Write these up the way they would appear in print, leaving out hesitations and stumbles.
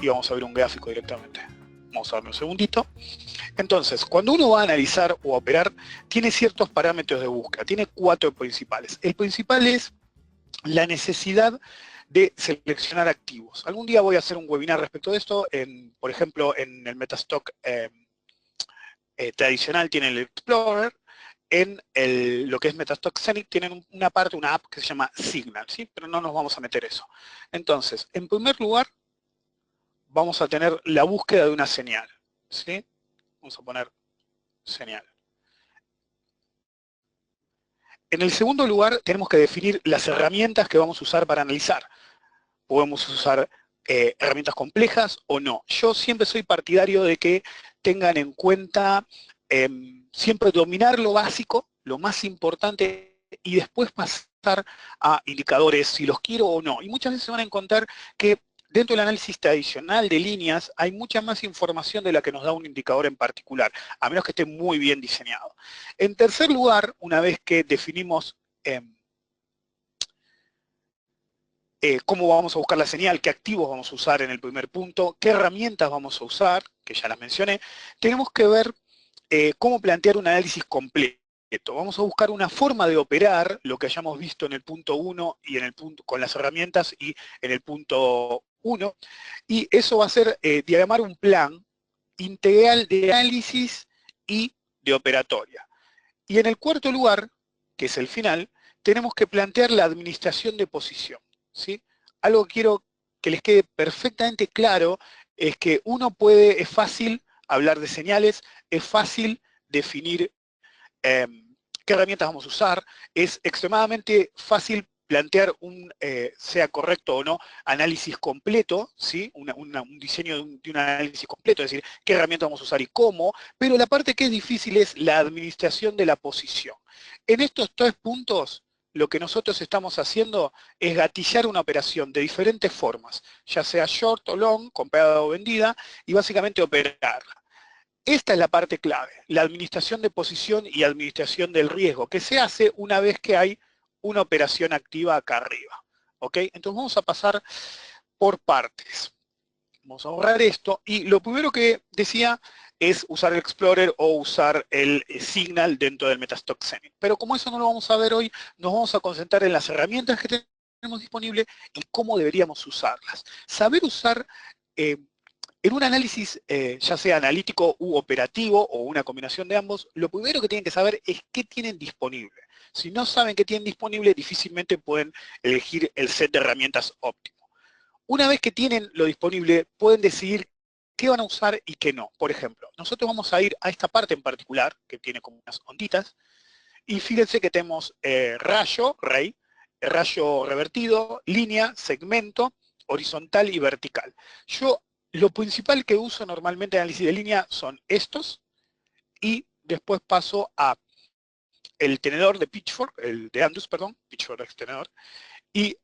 y vamos a ver un gráfico directamente. Vamos a darle un segundito. Entonces, cuando uno va a analizar o a operar, tiene ciertos parámetros de búsqueda, tiene 4 principales. El principal es la necesidad de seleccionar activos. Algún día voy a hacer un webinar respecto de esto, por ejemplo, en el Metastock tradicional tiene el Explorer, en lo que es Metastock Zenith tienen una parte, una app que se llama Signal, ¿sí? Pero no nos vamos a meter eso. Entonces, en primer lugar, vamos a tener la búsqueda de una señal, ¿sí? Vamos a poner señal. En el segundo lugar, tenemos que definir las herramientas que vamos a usar para analizar. Podemos usar herramientas complejas o no. Yo siempre soy partidario de que tengan en cuenta siempre dominar lo básico, lo más importante, y después pasar a indicadores si los quiero o no. Y muchas veces se van a encontrar que dentro del análisis tradicional de líneas hay mucha más información de la que nos da un indicador en particular, a menos que esté muy bien diseñado. En tercer lugar, una vez que definimos cómo vamos a buscar la señal, qué activos vamos a usar en el primer punto, qué herramientas vamos a usar, que ya las mencioné, tenemos que ver cómo plantear un análisis completo. Vamos a buscar una forma de operar lo que hayamos visto en el punto 1 y en el punto con las herramientas y en el punto 1, y eso va a ser diagramar un plan integral de análisis y de operatoria. Y en el cuarto lugar, que es el final, tenemos que plantear la administración de posición, ¿sí? Algo que quiero que les quede perfectamente claro es que es fácil hablar de señales, es fácil definir qué herramientas vamos a usar, es extremadamente fácil plantear sea correcto o no, análisis completo, ¿sí? Un diseño de un análisis completo, es decir, qué herramientas vamos a usar y cómo, pero la parte que es difícil es la administración de la posición. En estos 3 puntos, lo que nosotros estamos haciendo es gatillar una operación de diferentes formas, ya sea short o long, comprada o vendida, y básicamente operarla. Esta es la parte clave, la administración de posición y administración del riesgo, que se hace una vez que hay una operación activa acá arriba. ¿Ok? Entonces vamos a pasar por partes. Vamos a borrar esto y lo primero que decía es usar el Explorer o usar el Signal dentro del Metastock Zenith. Pero como eso no lo vamos a ver hoy, nos vamos a concentrar en las herramientas que tenemos disponibles y cómo deberíamos usarlas. Saber usar en un análisis, ya sea analítico u operativo o una combinación de ambos, lo primero que tienen que saber es qué tienen disponible. Si no saben qué tienen disponible, difícilmente pueden elegir el set de herramientas óptimo. Una vez que tienen lo disponible, pueden decidir qué van a usar y qué no. Por ejemplo, nosotros vamos a ir a esta parte en particular, que tiene como unas onditas, y fíjense que tenemos rayo revertido, línea, segmento, horizontal y vertical. Yo lo principal que uso normalmente en análisis de línea son estos, y después paso a el tenedor de Pitchfork, el de Andrews, perdón, Pitchfork es tenedor, y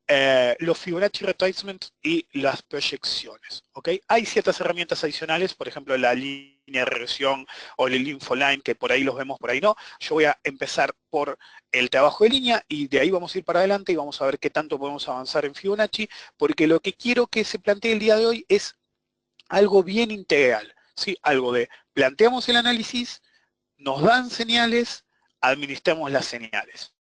los Fibonacci Retracement y las proyecciones. ¿Ok? Hay ciertas herramientas adicionales, por ejemplo la línea de regresión o el infoline, que por ahí los vemos, por ahí no. Yo voy a empezar por el trabajo de línea y de ahí vamos a ir para adelante y vamos a ver qué tanto podemos avanzar en Fibonacci, porque lo que quiero que se plantee el día de hoy es algo bien integral, ¿sí? Algo de planteamos el análisis, nos dan señales, administramos las señales.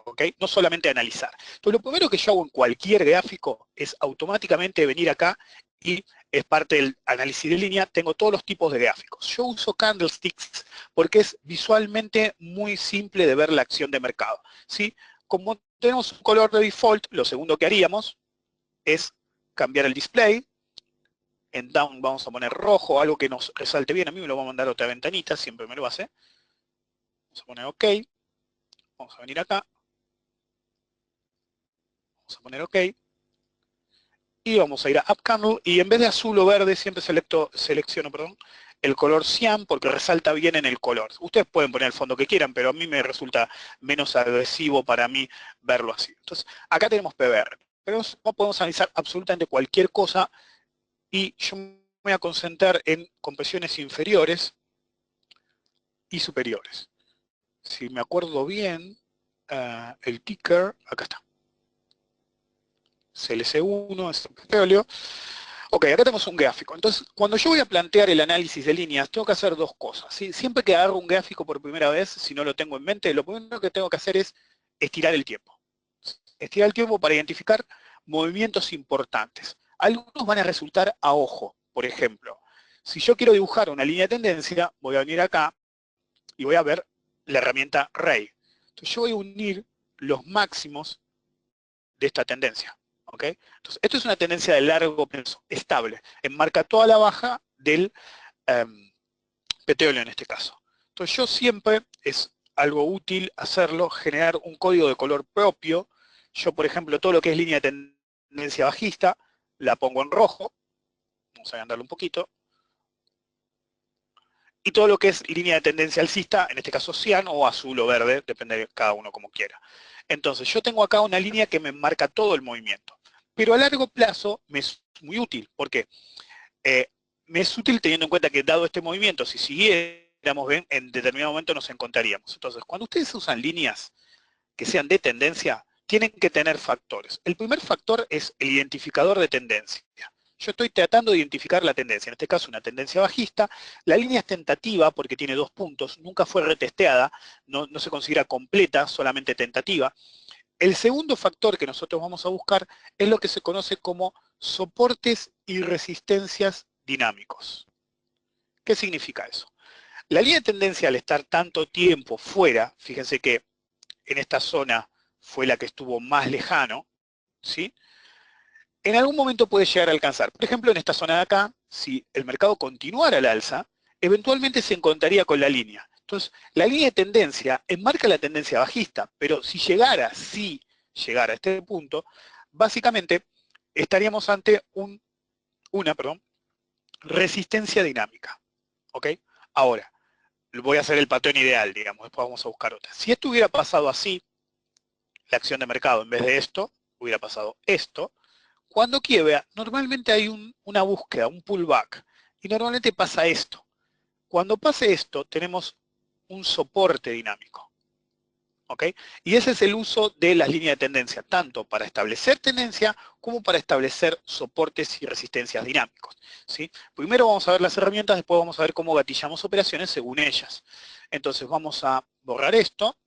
¿Ok? No solamente analizar. Entonces, lo primero que yo hago en cualquier gráfico es automáticamente venir acá y es parte del análisis de línea, tengo todos los tipos de gráficos. Yo uso candlesticks porque es visualmente muy simple de ver la acción de mercado, ¿sí? Como tenemos un color de default, lo segundo que haríamos es cambiar el display. En down vamos a poner rojo, algo que nos resalte bien. A mí me lo va a mandar a otra ventanita, siempre me lo hace. Vamos a poner OK. Vamos a venir acá. Vamos a poner OK. Y vamos a ir a Up Candle, y en vez de azul o verde, siempre selecciono el color cian, porque resalta bien en el color. Ustedes pueden poner el fondo que quieran, pero a mí me resulta menos agresivo para mí verlo así. Entonces, acá tenemos PBR, pero no podemos analizar absolutamente cualquier cosa, y yo me voy a concentrar en compresiones inferiores y superiores. Si me acuerdo bien, el ticker, acá está. CLC1 es el petróleo. Ok, acá tenemos un gráfico. Entonces, cuando yo voy a plantear el análisis de líneas, tengo que hacer dos cosas, ¿sí? Siempre que agarro un gráfico por primera vez, si no lo tengo en mente, lo primero que tengo que hacer es estirar el tiempo. Estirar el tiempo para identificar movimientos importantes. Algunos van a resultar a ojo. Por ejemplo, si yo quiero dibujar una línea de tendencia, voy a venir acá y voy a ver la herramienta Ray. Entonces yo voy a unir los máximos de esta tendencia. ¿Ok? Entonces, esto es una tendencia de largo plazo, estable, enmarca toda la baja del petróleo en este caso. Entonces yo siempre, es algo útil hacerlo, generar un código de color propio. Yo, por ejemplo, todo lo que es línea de tendencia bajista, la pongo en rojo, vamos a agrandarlo un poquito, y todo lo que es línea de tendencia alcista, en este caso cian o azul o verde, depende de cada uno como quiera. Entonces yo tengo acá una línea que me marca todo el movimiento, pero a largo plazo me es muy útil. ¿Por qué? Me es útil teniendo en cuenta que dado este movimiento, si siguiéramos bien, en determinado momento nos encontraríamos. Entonces, cuando ustedes usan líneas que sean de tendencia, tienen que tener factores. El primer factor es el identificador de tendencia. Yo estoy tratando de identificar la tendencia, en este caso una tendencia bajista. La línea es tentativa porque tiene 2 puntos, nunca fue retesteada, no se considera completa, solamente tentativa. El segundo factor que nosotros vamos a buscar es lo que se conoce como soportes y resistencias dinámicos. ¿Qué significa eso? La línea de tendencia al estar tanto tiempo fuera, fíjense que en esta zona fue la que estuvo más lejano, ¿sí? En algún momento puede llegar a alcanzar. Por ejemplo, en esta zona de acá, si el mercado continuara al alza, eventualmente se encontraría con la línea. Entonces, la línea de tendencia enmarca la tendencia bajista, pero si llegara a este punto, básicamente estaríamos ante una resistencia dinámica. ¿Ok? Ahora, voy a hacer el patrón ideal, digamos, después vamos a buscar otra. Si esto hubiera pasado así, la acción de mercado en vez de esto, hubiera pasado esto, cuando quiebra, normalmente hay una búsqueda, un pullback, y normalmente pasa esto. Cuando pase esto, tenemos un soporte dinámico. ¿Ok? Y ese es el uso de las líneas de tendencia, tanto para establecer tendencia como para establecer soportes y resistencias dinámicos. ¿Sí? Primero vamos a ver las herramientas, después vamos a ver cómo gatillamos operaciones según ellas. Entonces vamos a borrar esto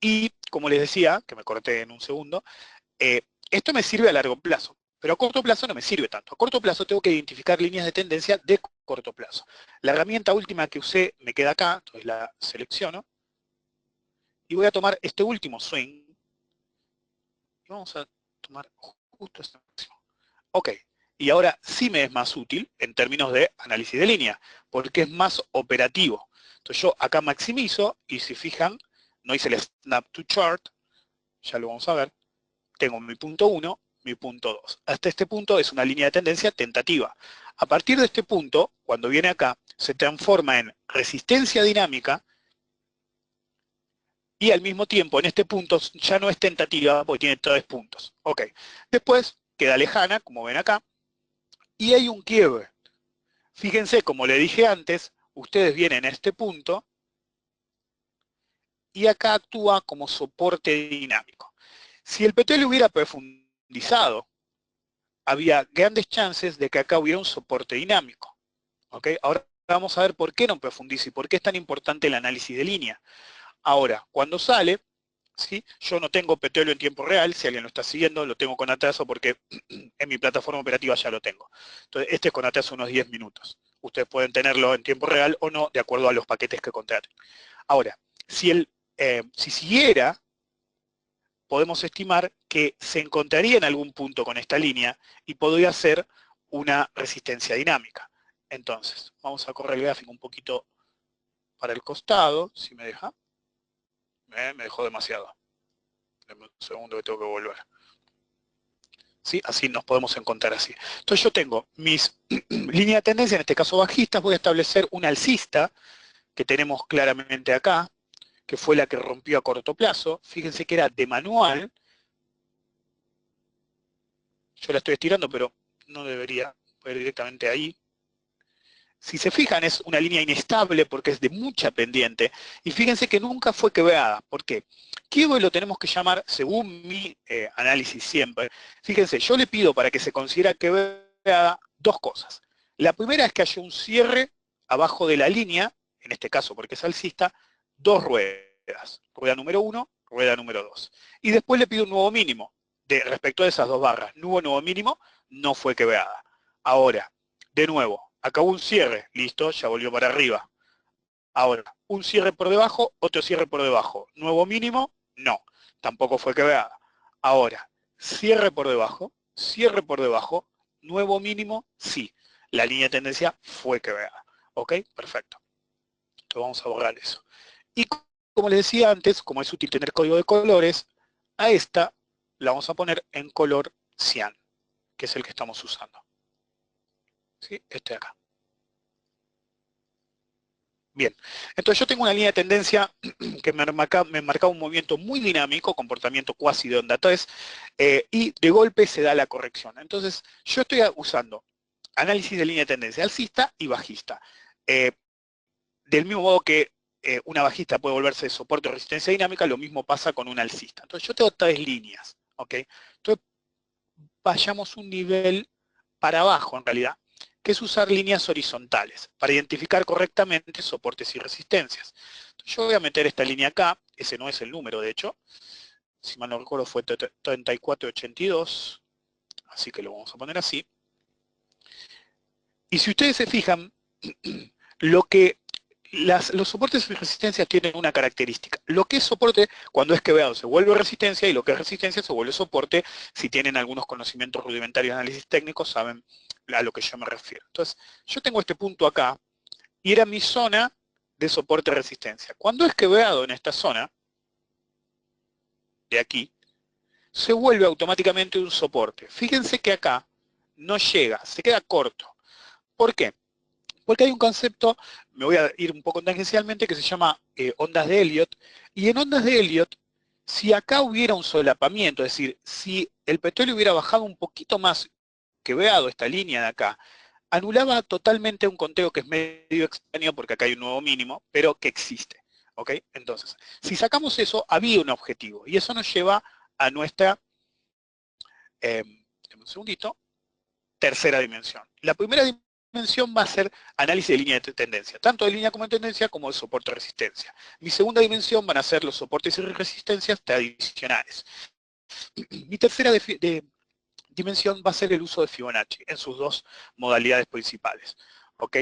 y, como les decía, que me corté en un segundo, esto me sirve a largo plazo, pero a corto plazo no me sirve tanto. A corto plazo tengo que identificar líneas de tendencia de corto plazo. La herramienta última que usé me queda acá, entonces la selecciono, y voy a tomar este último swing, y vamos a tomar justo este máximo. Ok, y ahora sí me es más útil en términos de análisis de línea, porque es más operativo. Entonces yo acá maximizo, y si fijan, no hice el snap to chart, ya lo vamos a ver, tengo mi punto 1, mi punto 2. Hasta este punto es una línea de tendencia tentativa. A partir de este punto, cuando viene acá, se transforma en resistencia dinámica y al mismo tiempo en este punto ya no es tentativa porque tiene 3 puntos. Ok. Después queda lejana, como ven acá, y hay un quiebre. Fíjense, como le dije antes, ustedes vienen a este punto y acá actúa como soporte dinámico. Si el petróleo hubiera profundizado, había grandes chances de que acá hubiera un soporte dinámico. ¿Ok? Ahora vamos a ver por qué no profundiza y por qué es tan importante el análisis de línea. Ahora, cuando sale, ¿sí? Yo no tengo petróleo en tiempo real, si alguien lo está siguiendo, lo tengo con atraso porque en mi plataforma operativa ya lo tengo. Entonces, este es con atraso unos 10 minutos. Ustedes pueden tenerlo en tiempo real o no, de acuerdo a los paquetes que contraten. Ahora, si siguiera, podemos estimar que se encontraría en algún punto con esta línea y podría ser una resistencia dinámica. Entonces, vamos a correr el gráfico un poquito para el costado, si me deja. Me dejó demasiado. Deme un segundo que tengo que volver. ¿Sí? Así nos podemos encontrar así. Entonces yo tengo mis líneas de tendencia, en este caso bajistas, voy a establecer una alcista, que tenemos claramente acá, que fue la que rompió a corto plazo. Fíjense que era de manual. Yo la estoy estirando, pero no debería poder directamente ahí. Si se fijan, es una línea inestable porque es de mucha pendiente. Y fíjense que nunca fue quebrada. ¿Por qué? Quiebre lo tenemos que llamar, según mi análisis siempre. Fíjense, yo le pido para que se considere quebrada veada? Dos cosas. La primera es que haya un cierre abajo de la línea, en este caso porque es alcista, dos ruedas. Rueda número 1, rueda número 2. Y después le pido un nuevo mínimo respecto a esas dos barras. No hubo nuevo mínimo, no fue quebrada. Ahora, de nuevo, acabó un cierre, listo, ya volvió para arriba. Ahora, un cierre por debajo, otro cierre por debajo. Nuevo mínimo, no, tampoco fue quebrada. Ahora, cierre por debajo, nuevo mínimo, sí. La línea de tendencia fue quebrada. ¿Ok? Perfecto. Entonces vamos a borrar eso. Y como les decía antes, como es útil tener código de colores, a esta la vamos a poner en color cian, que es el que estamos usando. ¿Sí? Este de acá. Bien, entonces yo tengo una línea de tendencia que me marca un movimiento muy dinámico, comportamiento cuasi de onda 3, y de golpe se da la corrección. Entonces yo estoy usando análisis de línea de tendencia alcista y bajista. Del mismo modo que una bajista puede volverse soporte o resistencia dinámica, lo mismo pasa con una alcista. Entonces yo tengo tres líneas, ¿ok? Entonces vayamos un nivel para abajo en realidad, que es usar líneas horizontales para identificar correctamente soportes y resistencias. Entonces yo voy a meter esta línea acá, ese no es el número de hecho, si mal no recuerdo fue 3482, así que lo vamos a poner así. Y si ustedes se fijan, los soportes y resistencias tienen una característica. Lo que es soporte, cuando es quebrado, se vuelve resistencia, y lo que es resistencia se vuelve soporte. Si tienen algunos conocimientos rudimentarios de análisis técnico, saben a lo que yo me refiero. Entonces, yo tengo este punto acá, y era mi zona de soporte-resistencia. Cuando es quebrado en esta zona, de aquí, se vuelve automáticamente un soporte. Fíjense que acá no llega, se queda corto. ¿Por qué? Porque hay un concepto, me voy a ir un poco tangencialmente, que se llama ondas de Elliott. Y en ondas de Elliott, si acá hubiera un solapamiento, es decir, si el petróleo hubiera bajado un poquito más, quebrado esta línea de acá, anulaba totalmente un conteo que es medio extraño porque acá hay un nuevo mínimo, pero que existe. ¿Ok? Entonces, si sacamos eso, había un objetivo. Y eso nos lleva a nuestra, un segundito, tercera dimensión. La primera dimensión va a ser análisis de línea de tendencia, tanto de línea como de tendencia como de soporte-resistencia. Mi segunda dimensión van a ser los soportes y resistencias tradicionales. Mi tercera dimensión va a ser el uso de Fibonacci en sus dos modalidades principales. ¿Ok?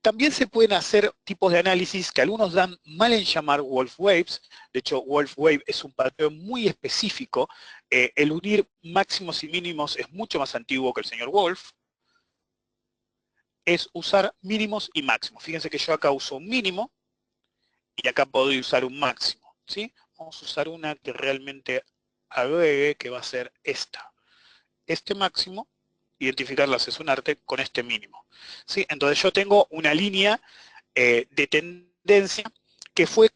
También se pueden hacer tipos de análisis que algunos dan mal en llamar Wolf Waves. De hecho, Wolf Wave es un patrón muy específico. El unir máximos y mínimos es mucho más antiguo que el señor Wolf. Es usar mínimos y máximos. Fíjense que yo acá uso un mínimo y acá puedo usar un máximo. ¿Sí? Vamos a usar una que realmente agregue, que va a ser esta. Este máximo, identificarlas es un arte, con este mínimo. ¿Sí? Entonces yo tengo una línea de tendencia que fue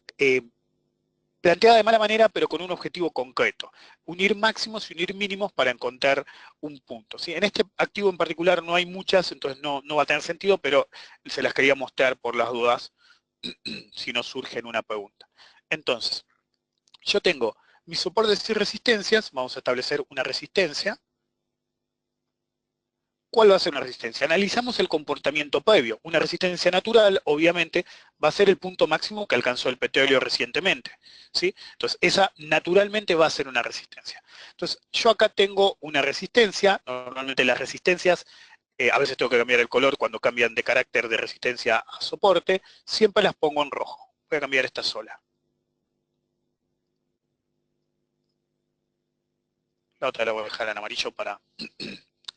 planteada de mala manera, pero con un objetivo concreto. Unir máximos y unir mínimos para encontrar un punto. ¿Sí? En este activo en particular no hay muchas, entonces no va a tener sentido, pero se las quería mostrar por las dudas, si no surge en una pregunta. Entonces, yo tengo mis soportes y resistencias, vamos a establecer una resistencia. ¿Cuál va a ser una resistencia? Analizamos el comportamiento previo. Una resistencia natural, obviamente, va a ser el punto máximo que alcanzó el petróleo recientemente. ¿Sí? Entonces, esa naturalmente va a ser una resistencia. Entonces, yo acá tengo una resistencia. Normalmente las resistencias, a veces tengo que cambiar el color cuando cambian de carácter de resistencia a soporte. Siempre las pongo en rojo. Voy a cambiar esta sola. La otra la voy a dejar en amarillo para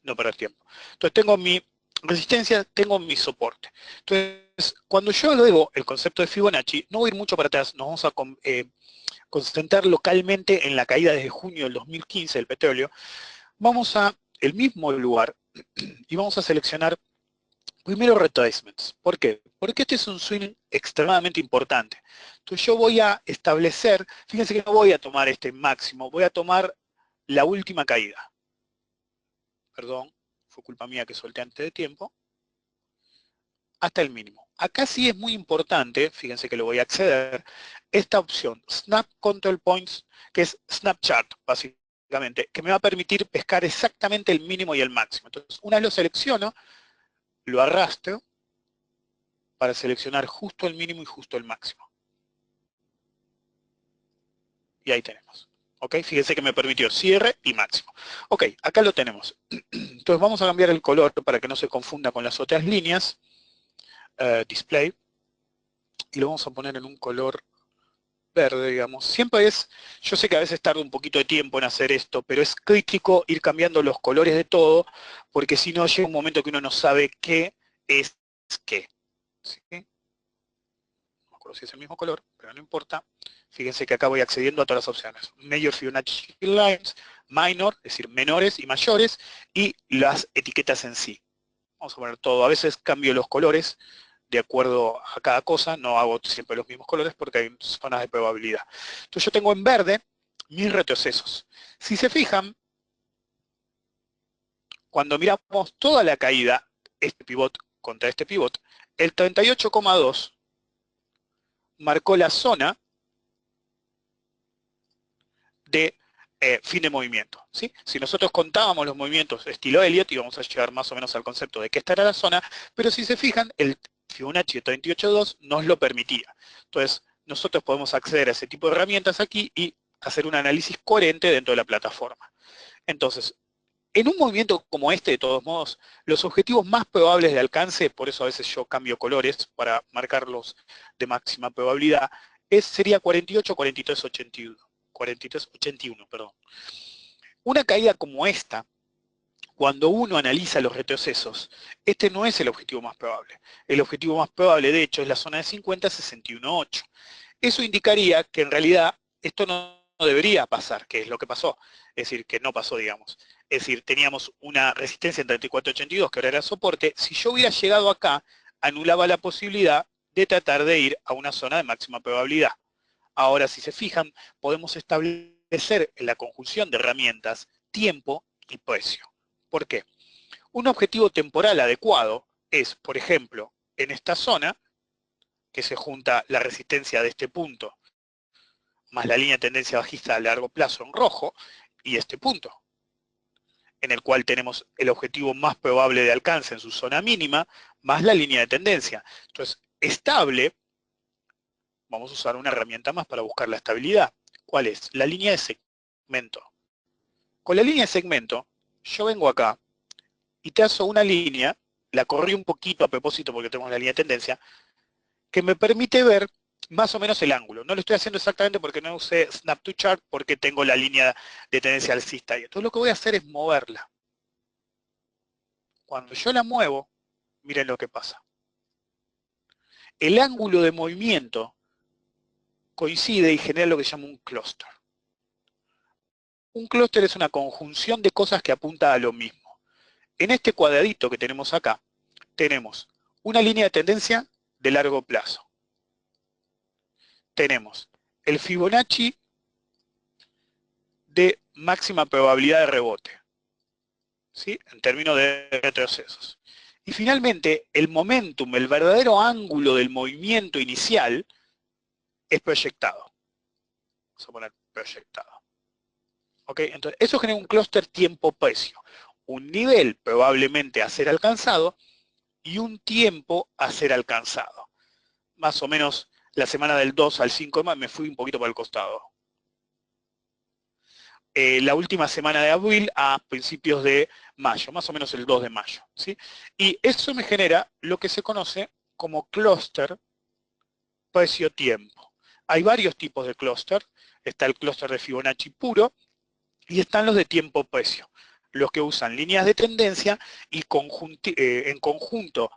no perder tiempo. Entonces tengo mi resistencia, tengo mi soporte. Entonces, cuando yo luego el concepto de Fibonacci, no voy a ir mucho para atrás, nos vamos a concentrar localmente en la caída desde junio del 2015 del petróleo. Vamos a el mismo lugar y vamos a seleccionar primero retracements. ¿Por qué? Porque este es un swing extremadamente importante. Entonces yo voy a establecer, fíjense que no voy a tomar este máximo, voy a tomar la última caída. Perdón, fue culpa mía que solté antes de tiempo, hasta el mínimo. Acá sí es muy importante, fíjense que lo voy a acceder, esta opción, Snap Control Points, que es Snapchat, básicamente. automáticamente, que me va a permitir pescar exactamente el mínimo y el máximo. Entonces, una vez lo selecciono, lo arrastro para seleccionar justo el mínimo y justo el máximo. Y ahí tenemos. ¿Ok? Fíjense que me permitió cierre y máximo. Ok, acá lo tenemos. Entonces vamos a cambiar el color para que no se confunda con las otras líneas. Display. Y lo vamos a poner en un color verde, digamos. Siempre es, yo sé que a veces tarda un poquito de tiempo en hacer esto, pero es crítico ir cambiando los colores de todo, porque si no llega un momento que uno no sabe qué es qué. ¿Sí? No me acuerdo si es el mismo color, pero no importa. Fíjense que acá voy accediendo a todas las opciones. Major Fibonacci Lines, Minor, es decir, menores y mayores, y las etiquetas en sí. Vamos a poner todo. A veces cambio los colores de acuerdo a cada cosa, no hago siempre los mismos colores porque hay zonas de probabilidad. Entonces yo tengo en verde mis retrocesos. Si se fijan, cuando miramos toda la caída, este pivot contra este pivot, el 38,2 marcó la zona de fin de movimiento. ¿Sí? Si nosotros contábamos los movimientos estilo Elliott, íbamos a llegar más o menos al concepto de que esta era la zona, pero si se fijan, el Fibonacci 38.2 nos lo permitía. Entonces, nosotros podemos acceder a ese tipo de herramientas aquí y hacer un análisis coherente dentro de la plataforma. Entonces, en un movimiento como este, de todos modos, los objetivos más probables de alcance, por eso a veces yo cambio colores para marcarlos de máxima probabilidad, sería 48, 43, 81. 43, 81, perdón. Una caída como esta, cuando uno analiza los retrocesos, este no es el objetivo más probable. El objetivo más probable, de hecho, es la zona de 50, 61.8. Eso indicaría que en realidad esto no debería pasar, que es lo que pasó. Es decir, que no pasó, digamos. Es decir, teníamos una resistencia en 34.82, que ahora era soporte. Si yo hubiera llegado acá, anulaba la posibilidad de tratar de ir a una zona de máxima probabilidad. Ahora, si se fijan, podemos establecer en la conjunción de herramientas tiempo y precio. ¿Por qué? Un objetivo temporal adecuado es, por ejemplo, en esta zona, que se junta la resistencia de este punto, más la línea de tendencia bajista a largo plazo en rojo, y este punto, en el cual tenemos el objetivo más probable de alcance en su zona mínima, más la línea de tendencia. Entonces, estable, vamos a usar una herramienta más para buscar la estabilidad. ¿Cuál es? La línea de segmento. Con la línea de segmento, yo vengo acá y trazo una línea, la corrí un poquito a propósito porque tenemos la línea de tendencia, que me permite ver más o menos el ángulo. No lo estoy haciendo exactamente porque no usé Snap to Chart porque tengo la línea de tendencia alcista ahí. Entonces lo que voy a hacer es moverla. Cuando yo la muevo, miren lo que pasa. El ángulo de movimiento coincide y genera lo que se llama un clúster. Un clúster es una conjunción de cosas que apunta a lo mismo. En este cuadradito que tenemos acá, tenemos una línea de tendencia de largo plazo. Tenemos el Fibonacci de máxima probabilidad de rebote, ¿sí? En términos de retrocesos. Y finalmente, el momentum, el verdadero ángulo del movimiento inicial, es proyectado. Vamos a poner proyectado. ¿Ok? Entonces, eso genera un clúster tiempo-precio. Un nivel probablemente a ser alcanzado y un tiempo a ser alcanzado. Más o menos la semana del 2 al 5 de mayo me fui un poquito para el costado. La última semana de abril a principios de mayo, más o menos el 2 de mayo. ¿Sí? Y eso me genera lo que se conoce como clúster precio-tiempo. Hay varios tipos de clúster. Está el clúster de Fibonacci puro y están los de tiempo-precio, los que usan líneas de tendencia y en conjunto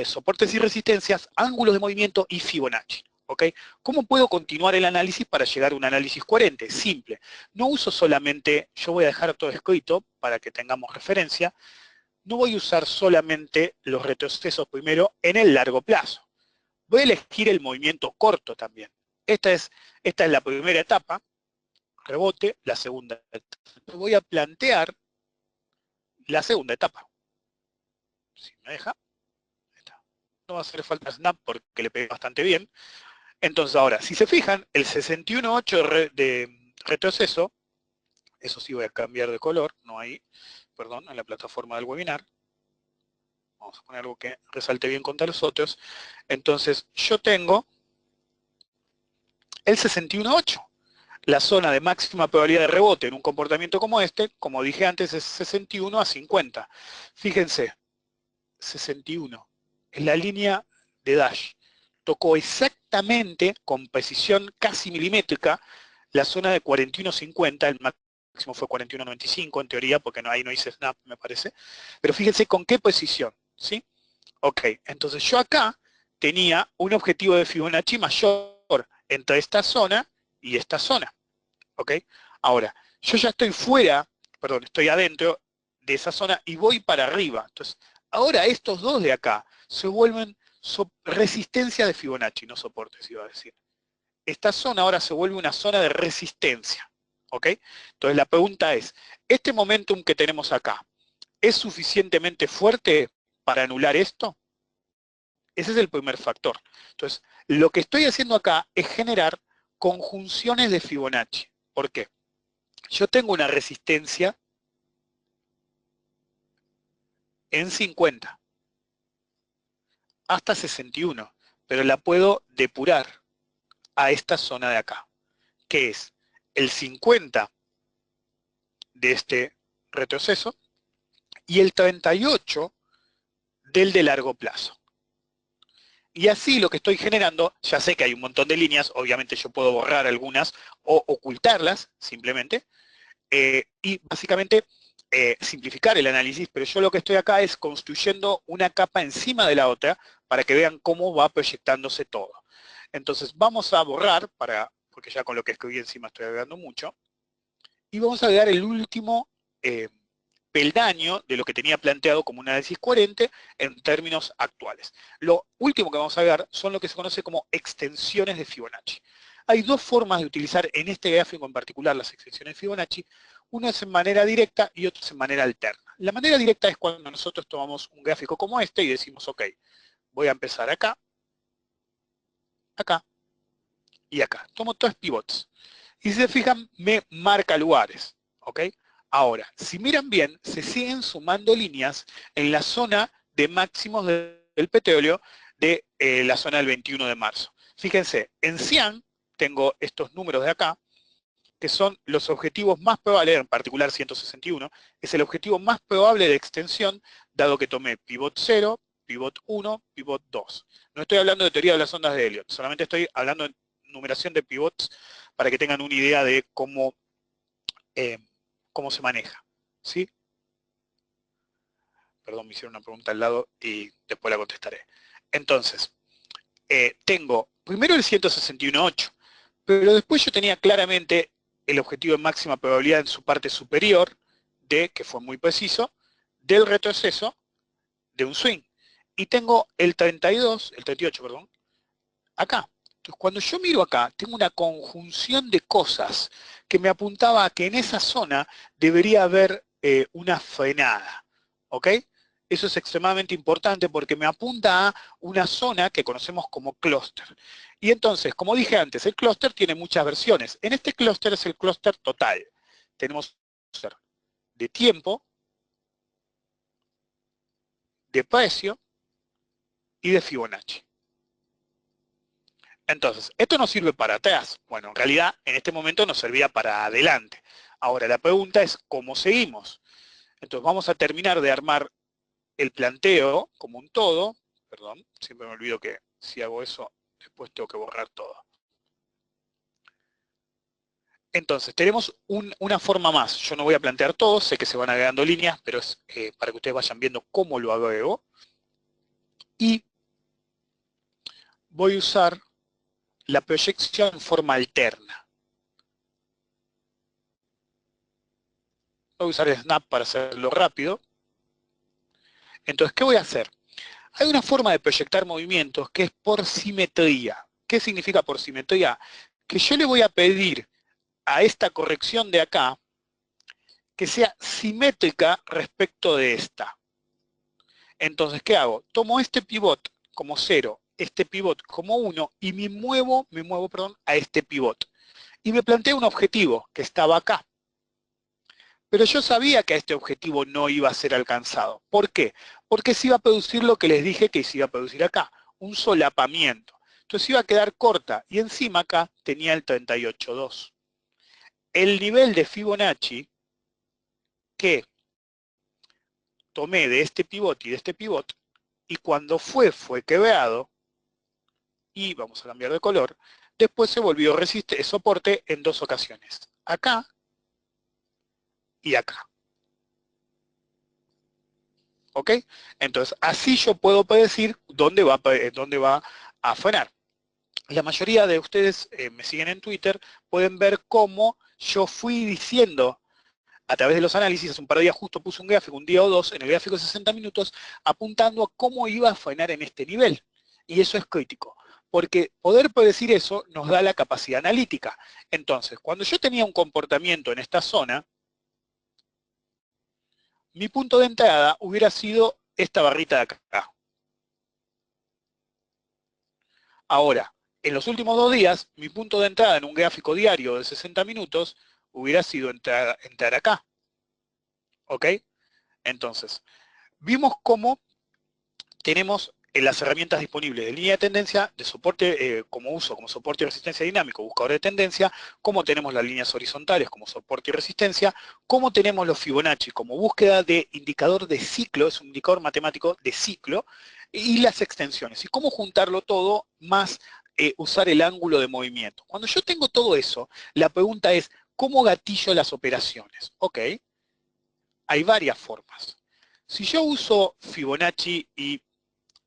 soportes y resistencias, ángulos de movimiento y Fibonacci. ¿Ok? ¿Cómo puedo continuar el análisis para llegar a un análisis coherente? Simple. No uso solamente, yo voy a dejar todo escrito para que tengamos referencia, no voy a usar solamente los retrocesos primero en el largo plazo. Voy a elegir el movimiento corto también. Esta es la primera etapa, rebote, la segunda etapa. Voy a plantear la segunda etapa. Si me deja, no va a hacer falta snap porque le pegué bastante bien. Entonces ahora, si se fijan, el 61.8 de retroceso Eso sí voy a cambiar de color, no ahí, perdón, en la plataforma del webinar. Vamos a poner algo que resalte bien contra los otros. Entonces, yo tengo el 61.8. La zona de máxima probabilidad de rebote en un comportamiento como este, como dije antes, es 61 a 50. Fíjense, 61. Es la línea de Dash. Tocó exactamente, con precisión casi milimétrica, la zona de 41.50, el máximo fue 41.95 en teoría, porque ahí no hice snap, me parece. Pero fíjense con qué precisión, ¿sí? Ok, entonces yo acá tenía un objetivo de Fibonacci mayor entre esta zona y esta zona, ¿ok? Ahora, yo ya estoy fuera, perdón, estoy adentro de esa zona y voy para arriba. Entonces, ahora estos dos de acá se vuelven resistencia de Fibonacci, no soportes, iba a decir. Esta zona ahora se vuelve una zona de resistencia, ¿ok? Entonces la pregunta es, ¿este momentum que tenemos acá es suficientemente fuerte para anular esto? Ese es el primer factor. Entonces, lo que estoy haciendo acá es generar conjunciones de Fibonacci. ¿Por qué? Yo tengo una resistencia en 50 hasta 61, pero la puedo depurar a esta zona de acá, que es el 50 de este retroceso y el 38 del de largo plazo. Y así lo que estoy generando, ya sé que hay un montón de líneas, obviamente yo puedo borrar algunas o ocultarlas simplemente, y básicamente simplificar el análisis, pero yo lo que estoy acá es construyendo una capa encima de la otra para que vean cómo va proyectándose todo. Entonces vamos a borrar, porque ya con lo que escribí encima estoy agregando mucho, y vamos a agregar el último peldaño de lo que tenía planteado como un análisis coherente en términos actuales. Lo último que vamos a ver son lo que se conoce como extensiones de Fibonacci. Hay dos formas de utilizar en este gráfico en particular las extensiones de Fibonacci. Una es en manera directa y otra es en manera alterna. La manera directa es cuando nosotros tomamos un gráfico como este y decimos, ok, voy a empezar acá, acá y acá. Tomo tres pivots. Y si se fijan, me marca lugares, ¿ok? Ahora, si miran bien, se siguen sumando líneas en la zona de máximos del petróleo de la zona del 21 de marzo. Fíjense, en Cian tengo estos números de acá, que son los objetivos más probables, en particular 161, es el objetivo más probable de extensión, dado que tomé pivot 0, pivot 1, pivot 2. No estoy hablando de teoría de las ondas de Elliott, solamente estoy hablando de numeración de pivots para que tengan una idea de cómo se maneja, ¿sí? Perdón, me hicieron una pregunta al lado y después la contestaré. Entonces, tengo primero el 161.8, pero después yo tenía claramente el objetivo de máxima probabilidad en su parte superior, que fue muy preciso, del retroceso de un swing. Y tengo el 38, perdón, acá. Entonces, cuando yo miro acá, tengo una conjunción de cosas que me apuntaba a que en esa zona debería haber una frenada, ¿ok? Eso es extremadamente importante porque me apunta a una zona que conocemos como clúster. Y entonces, como dije antes, el clúster tiene muchas versiones. En este clúster es el clúster total. Tenemos clúster de tiempo, de precio y de Fibonacci. Entonces, ¿esto nos sirve para atrás? Bueno, en realidad, en este momento nos servía para adelante. Ahora, la pregunta es, ¿cómo seguimos? Entonces, vamos a terminar de armar el planteo como un todo. Perdón, siempre me olvido que si hago eso, después tengo que borrar todo. Entonces, tenemos una forma más. Yo no voy a plantear todo, sé que se van agregando líneas, pero es para que ustedes vayan viendo cómo lo agrego. Y voy a usar la proyección en forma alterna. Voy a usar Snap para hacerlo rápido. Entonces, ¿qué voy a hacer? Hay una forma de proyectar movimientos que es por simetría. ¿Qué significa por simetría? Que yo le voy a pedir a esta corrección de acá que sea simétrica respecto de esta. Entonces, ¿qué hago? Tomo este pivot como 0, este pivot como 1 y me muevo a este pivot. Y me planteo un objetivo que estaba acá. Pero yo sabía que este objetivo no iba a ser alcanzado. ¿Por qué? Porque se iba a producir lo que les dije que se iba a producir acá, un solapamiento. Entonces iba a quedar corta y encima acá tenía el 38.2. El nivel de Fibonacci que tomé de este pivote y de este pivote, y cuando fue quebrado, y vamos a cambiar de color, después se volvió soporte en dos ocasiones, acá y acá. ¿Ok? Entonces, así yo puedo predecir dónde va a frenar. La mayoría de ustedes me siguen en Twitter, pueden ver cómo yo fui diciendo a través de los análisis, hace un par de días justo puse un gráfico, un día o dos, en el gráfico de 60 minutos, apuntando a cómo iba a frenar en este nivel. Y eso es crítico, porque poder predecir eso nos da la capacidad analítica. Entonces, cuando yo tenía un comportamiento en esta zona, mi punto de entrada hubiera sido esta barrita de acá. Ahora, en los últimos 2 días, mi punto de entrada en un gráfico diario de 60 minutos hubiera sido entrar acá. ¿Ok? Entonces, vimos cómo tenemos las herramientas disponibles de línea de tendencia, de soporte como soporte y resistencia dinámico, buscador de tendencia, cómo tenemos las líneas horizontales como soporte y resistencia, cómo tenemos los Fibonacci como búsqueda de indicador de ciclo, es un indicador matemático de ciclo, y las extensiones, y cómo juntarlo todo más usar el ángulo de movimiento. Cuando yo tengo todo eso, la pregunta es, ¿cómo gatillo las operaciones? Ok, hay varias formas. Si yo uso Fibonacci y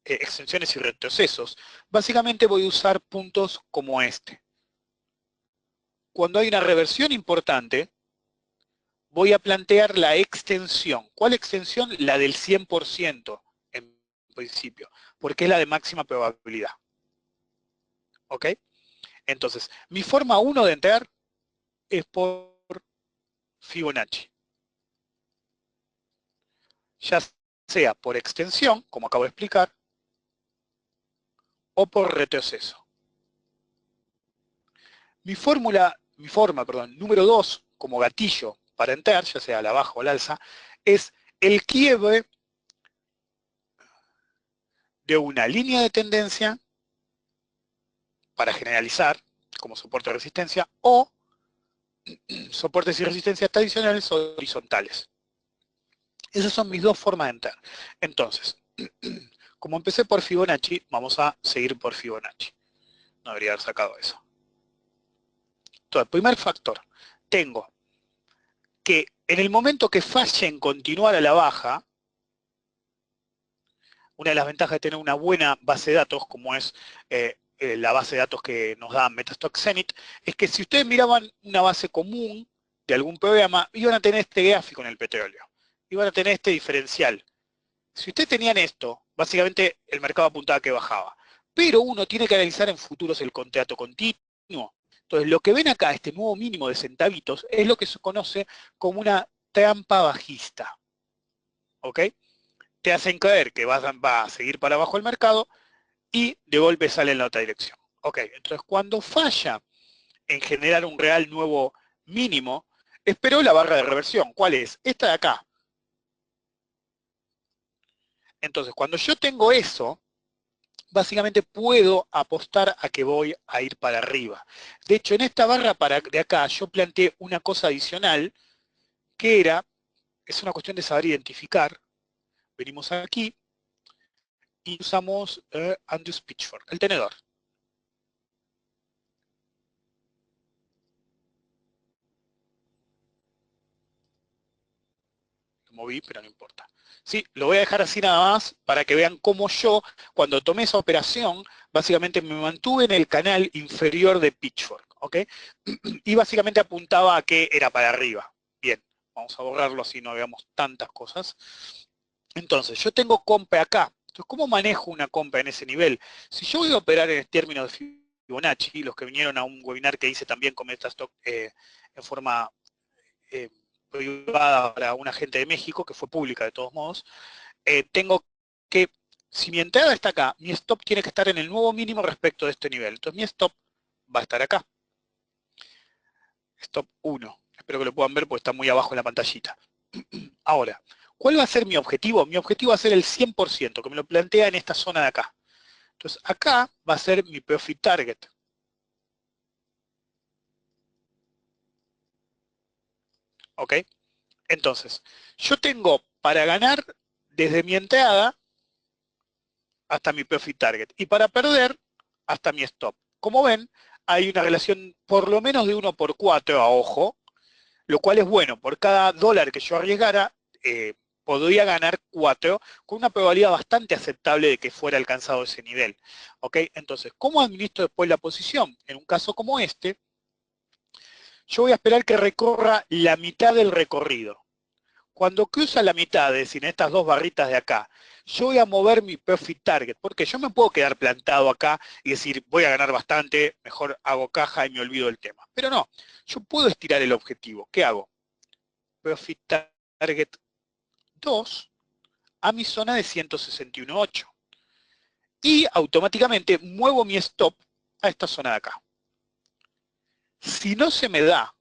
extensiones y retrocesos, básicamente voy a usar puntos como este. Cuando hay una reversión importante, voy a plantear la extensión. ¿Cuál extensión? La del 100% en principio, porque es la de máxima probabilidad. ¿Ok? Entonces, mi forma 1 de entrar es por Fibonacci. Ya sea por extensión, como acabo de explicar, o por retroceso. Mi forma, número 2, como gatillo para entrar, ya sea a la baja o al alza, es el quiebre de una línea de tendencia para generalizar, como soporte de resistencia, o soportes y resistencias tradicionales o horizontales. Esas son mis dos formas de entrar. Entonces, como empecé por Fibonacci, vamos a seguir por Fibonacci. No debería haber sacado eso. Entonces, primer factor, tengo que en el momento que falle en continuar a la baja, una de las ventajas de tener una buena base de datos, como es la base de datos que nos da Metastock Zenith, es que si ustedes miraban una base común de algún programa, iban a tener este gráfico en el petróleo, iban a tener este diferencial. Si ustedes tenían esto, básicamente el mercado apuntaba a que bajaba. Pero uno tiene que analizar en futuros el contrato continuo. Entonces, lo que ven acá, este nuevo mínimo de centavitos, es lo que se conoce como una trampa bajista. ¿Ok? Te hacen creer que va a seguir para abajo el mercado y de golpe sale en la otra dirección. Ok, entonces cuando falla en generar un real nuevo mínimo, esperó la barra de reversión. ¿Cuál es? Esta de acá. Entonces, cuando yo tengo eso, básicamente puedo apostar a que voy a ir para arriba. De hecho, en esta barra de acá yo planteé una cosa adicional que es una cuestión de saber identificar. Venimos aquí y usamos Andrews Pitchfork, el tenedor. Lo moví, pero no importa. Sí, lo voy a dejar así nada más para que vean cómo yo, cuando tomé esa operación, básicamente me mantuve en el canal inferior de Pitchfork, ¿ok? Y básicamente apuntaba a que era para arriba. Bien, vamos a borrarlo así no veamos tantas cosas. Entonces, yo tengo compra acá. Entonces, ¿cómo manejo una compra en ese nivel? Si yo voy a operar en términos de Fibonacci, los que vinieron a un webinar que hice también con Metastock en forma privada para una gente de México, que fue pública de todos modos, tengo que, si mi entrada está acá, mi stop tiene que estar en el nuevo mínimo respecto de este nivel. Entonces mi stop va a estar acá. Stop 1. espero que lo puedan ver porque está muy abajo en la pantallita. Ahora, ¿cuál va a ser mi objetivo? Mi objetivo va a ser el 100%, que me lo plantea en esta zona de acá. Entonces, acá va a ser mi profit target. ¿Ok? Entonces, yo tengo para ganar desde mi entrada hasta mi profit target y para perder hasta mi stop. Como ven, hay una relación por lo menos de 1 por 4 a ojo, lo cual es bueno. Por cada dólar que yo arriesgara, podría ganar 4 con una probabilidad bastante aceptable de que fuera alcanzado ese nivel. ¿Ok? Entonces, ¿cómo administro después la posición? En un caso como este, yo voy a esperar que recorra la mitad del recorrido. Cuando cruza la mitad, es decir, en estas dos barritas de acá, yo voy a mover mi profit target, porque yo me puedo quedar plantado acá y decir, voy a ganar bastante, mejor hago caja y me olvido del tema. Pero no, yo puedo estirar el objetivo. ¿Qué hago? Profit target 2 a mi zona de 161.8. Y automáticamente muevo mi stop a esta zona de acá. Si no se me da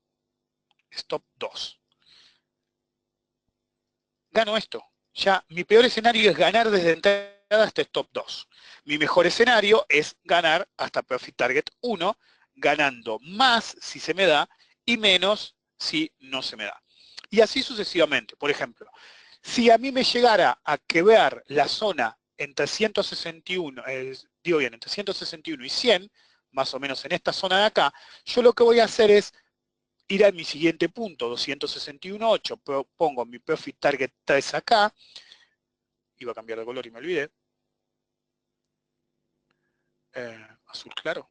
stop 2, gano esto. Ya mi peor escenario es ganar desde entrada hasta stop 2. Mi mejor escenario es ganar hasta profit target 1, ganando más si se me da y menos si no se me da. Y así sucesivamente. Por ejemplo, si a mí me llegara a quebrar la zona entre 161, entre 161 y 100, más o menos en esta zona de acá, yo lo que voy a hacer es ir a mi siguiente punto, 261.8, pongo mi profit target 3 acá, iba a cambiar de color y me olvidé, azul claro,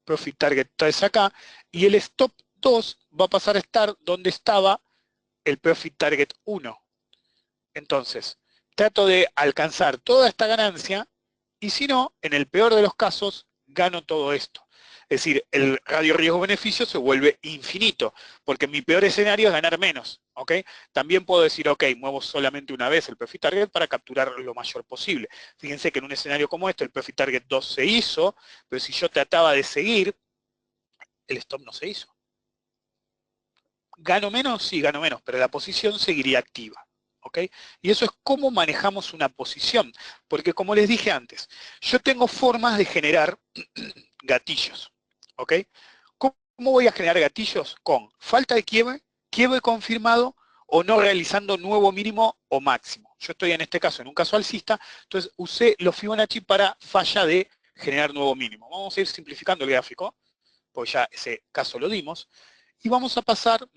profit target 3 acá, y el stop 2 va a pasar a estar donde estaba el profit target 1. Entonces, trato de alcanzar toda esta ganancia, y si no, en el peor de los casos, gano todo esto. Es decir, el radio riesgo-beneficio se vuelve infinito, porque mi peor escenario es ganar menos, ¿ok? También puedo decir, ok, muevo solamente una vez el profit target para capturar lo mayor posible. Fíjense que en un escenario como este, el profit target 2 se hizo, pero si yo trataba de seguir, el stop no se hizo. ¿Gano menos? Sí, gano menos, pero la posición seguiría activa. ¿Ok? Y eso es cómo manejamos una posición, porque como les dije antes, yo tengo formas de generar gatillos, ¿ok? ¿Cómo voy a generar gatillos? Con falta de quiebre, quiebre confirmado o no realizando nuevo mínimo o máximo. Yo estoy en este caso en un caso alcista, entonces usé los Fibonacci para falla de generar nuevo mínimo. Vamos a ir simplificando el gráfico, porque ya ese caso lo dimos, y vamos a pasar,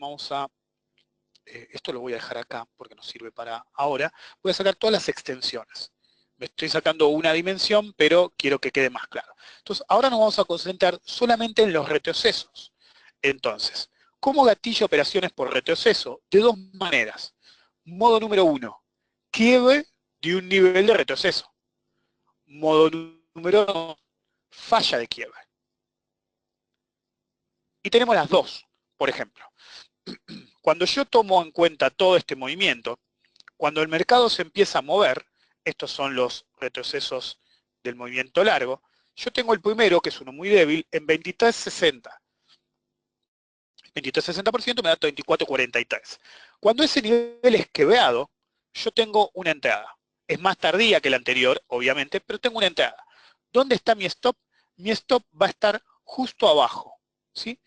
esto lo voy a dejar acá porque nos sirve para ahora, voy a sacar todas las extensiones. Me estoy sacando una dimensión, pero quiero que quede más claro. Entonces, ahora nos vamos a concentrar solamente en los retrocesos. Entonces, ¿cómo gatillo operaciones por retroceso? De dos maneras. Modo número 1, quiebre de un nivel de retroceso. Modo número 2, falla de quiebre. Y tenemos las dos, por ejemplo. Cuando yo tomo en cuenta todo este movimiento, cuando el mercado se empieza a mover, estos son los retrocesos del movimiento largo, yo tengo el primero, que es uno muy débil, en 23.60. 23.60% me da 24.43. Cuando ese nivel es quebrado, yo tengo una entrada. Es más tardía que la anterior, obviamente, pero tengo una entrada. ¿Dónde está mi stop? Mi stop va a estar justo abajo, ¿sí?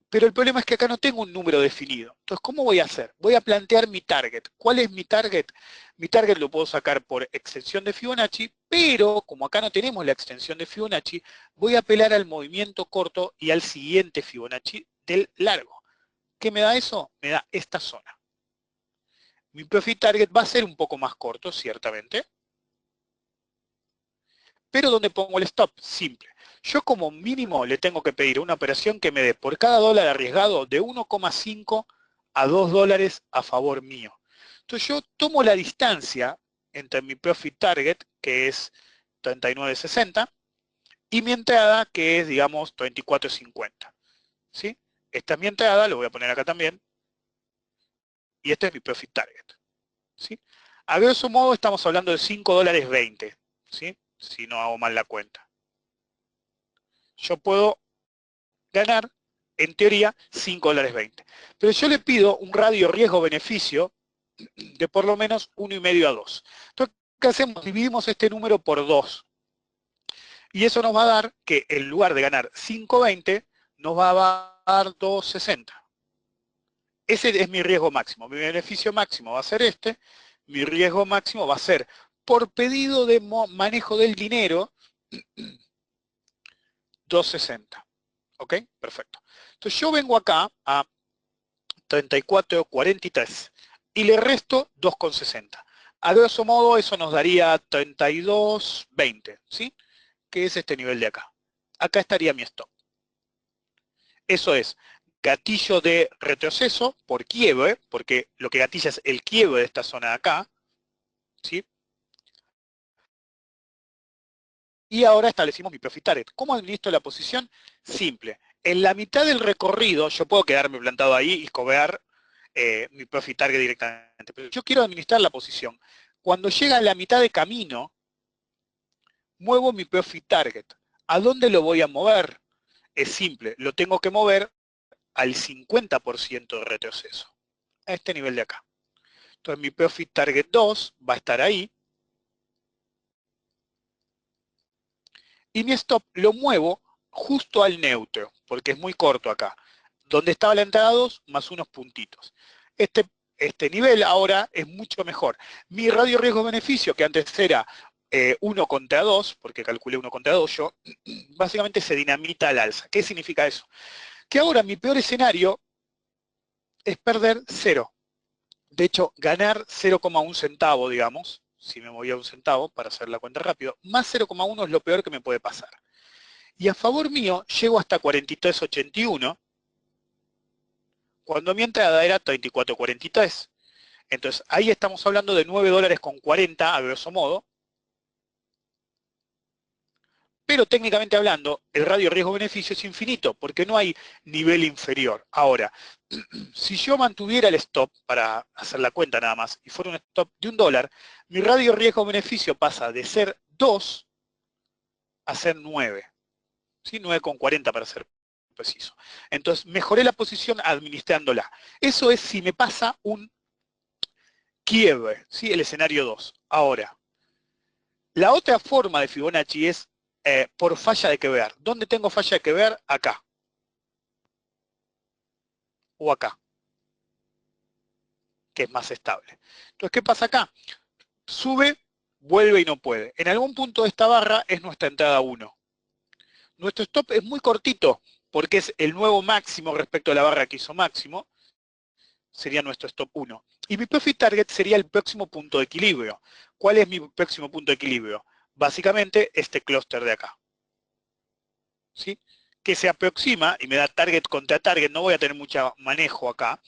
Pero el problema es que acá no tengo un número definido. Entonces, ¿cómo voy a hacer? Voy a plantear mi target. ¿Cuál es mi target? Mi target lo puedo sacar por extensión de Fibonacci, pero como acá no tenemos la extensión de Fibonacci, voy a apelar al movimiento corto y al siguiente Fibonacci del largo. ¿Qué me da eso? Me da esta zona. Mi profit target va a ser un poco más corto, ciertamente. Pero ¿dónde pongo el stop? Simple. Yo como mínimo le tengo que pedir una operación que me dé por cada dólar arriesgado de 1,5 a 2 dólares a favor mío. Entonces yo tomo la distancia entre mi profit target, que es 39.60, y mi entrada, que es, digamos, 24.50. ¿Sí? Esta es mi entrada, lo voy a poner acá también, y este es mi profit target. ¿Sí? A grosso modo estamos hablando de 5 dólares 20, ¿sí? Si no hago mal la cuenta. Yo puedo ganar en teoría, $5.20. Pero yo le pido un radio riesgo-beneficio de por lo menos 1,5 a 2. Entonces, ¿qué hacemos? Dividimos este número por 2. Y eso nos va a dar que en lugar de ganar 5.20, nos va a dar 2.60. Ese es mi riesgo máximo. Mi beneficio máximo va a ser este. Mi riesgo máximo va a ser, por pedido de manejo del dinero, 2.60. ¿Ok? Perfecto. Entonces yo vengo acá a 34.43 y le resto 2.60. A grosso modo eso nos daría 32.20, ¿sí? Que es este nivel de acá. Acá estaría mi stop. Eso es gatillo de retroceso por quiebre, porque lo que gatilla es el quiebre de esta zona de acá, ¿sí? Y ahora establecimos mi profit target. ¿Cómo administro la posición? Simple. En la mitad del recorrido yo puedo quedarme plantado ahí y cobrar mi profit target directamente. Pero yo quiero administrar la posición. Cuando llega a la mitad de camino, muevo mi profit target. ¿A dónde lo voy a mover? Es simple, lo tengo que mover al 50% de retroceso, a este nivel de acá. Entonces mi profit target 2 va a estar ahí. Y mi stop lo muevo justo al neutro, porque es muy corto acá. Donde estaba la entrada 2 más unos puntitos. Este nivel ahora es mucho mejor. Mi radio riesgo-beneficio, que antes era 1 contra 2, porque calculé 1 contra 2 yo, básicamente se dinamita al alza. ¿Qué significa eso? Que ahora mi peor escenario es perder 0. De hecho, ganar 0,1 centavo, digamos, si me movía 1 centavo, para hacer la cuenta rápido, más 0,1 es lo peor que me puede pasar. Y a favor mío, llego hasta 43.81, cuando mi entrada era 34.43. Entonces, ahí estamos hablando de $9.40, a grosso modo, pero técnicamente hablando, el radio riesgo-beneficio es infinito, porque no hay nivel inferior. Ahora, si yo mantuviera el stop, para hacer la cuenta nada más, y fuera un stop de $1, mi radio riesgo-beneficio pasa de ser 2 a ser 9. ¿Sí? 9,40 para ser preciso. Entonces, mejoré la posición administrándola. Eso es si me pasa un quiebre, ¿sí? El escenario 2. Ahora, la otra forma de Fibonacci es por falla de quebrar. ¿Dónde tengo falla de quebrar? Acá. O acá, que es más estable. Entonces, ¿qué pasa acá? Sube, vuelve y no puede. En algún punto de esta barra es nuestra entrada 1. Nuestro stop es muy cortito, porque es el nuevo máximo respecto a la barra que hizo máximo. Sería nuestro stop 1. Y mi profit target sería el próximo punto de equilibrio. ¿Cuál es mi próximo punto de equilibrio? Básicamente este clúster de acá. ¿Sí? Que se aproxima y me da target contra target. No voy a tener mucho manejo acá.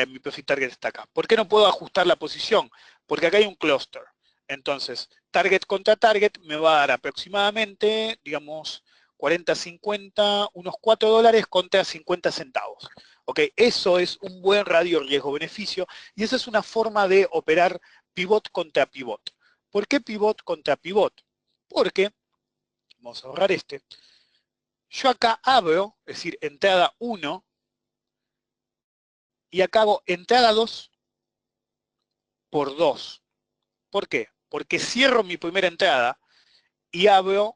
Mi profit target está acá. ¿Por qué no puedo ajustar la posición? Porque acá hay un clúster. Entonces, target contra target me va a dar aproximadamente, digamos, 40, 50, unos $4 contra 50 centavos. ¿Ok? Eso es un buen radio riesgo-beneficio y esa es una forma de operar pivot contra pivot. ¿Por qué pivot contra pivot? Porque, vamos a ahorrar este, yo acá abro, es decir, entrada 1, y acá hago entrada 2 por 2. ¿Por qué? Porque cierro mi primera entrada y abro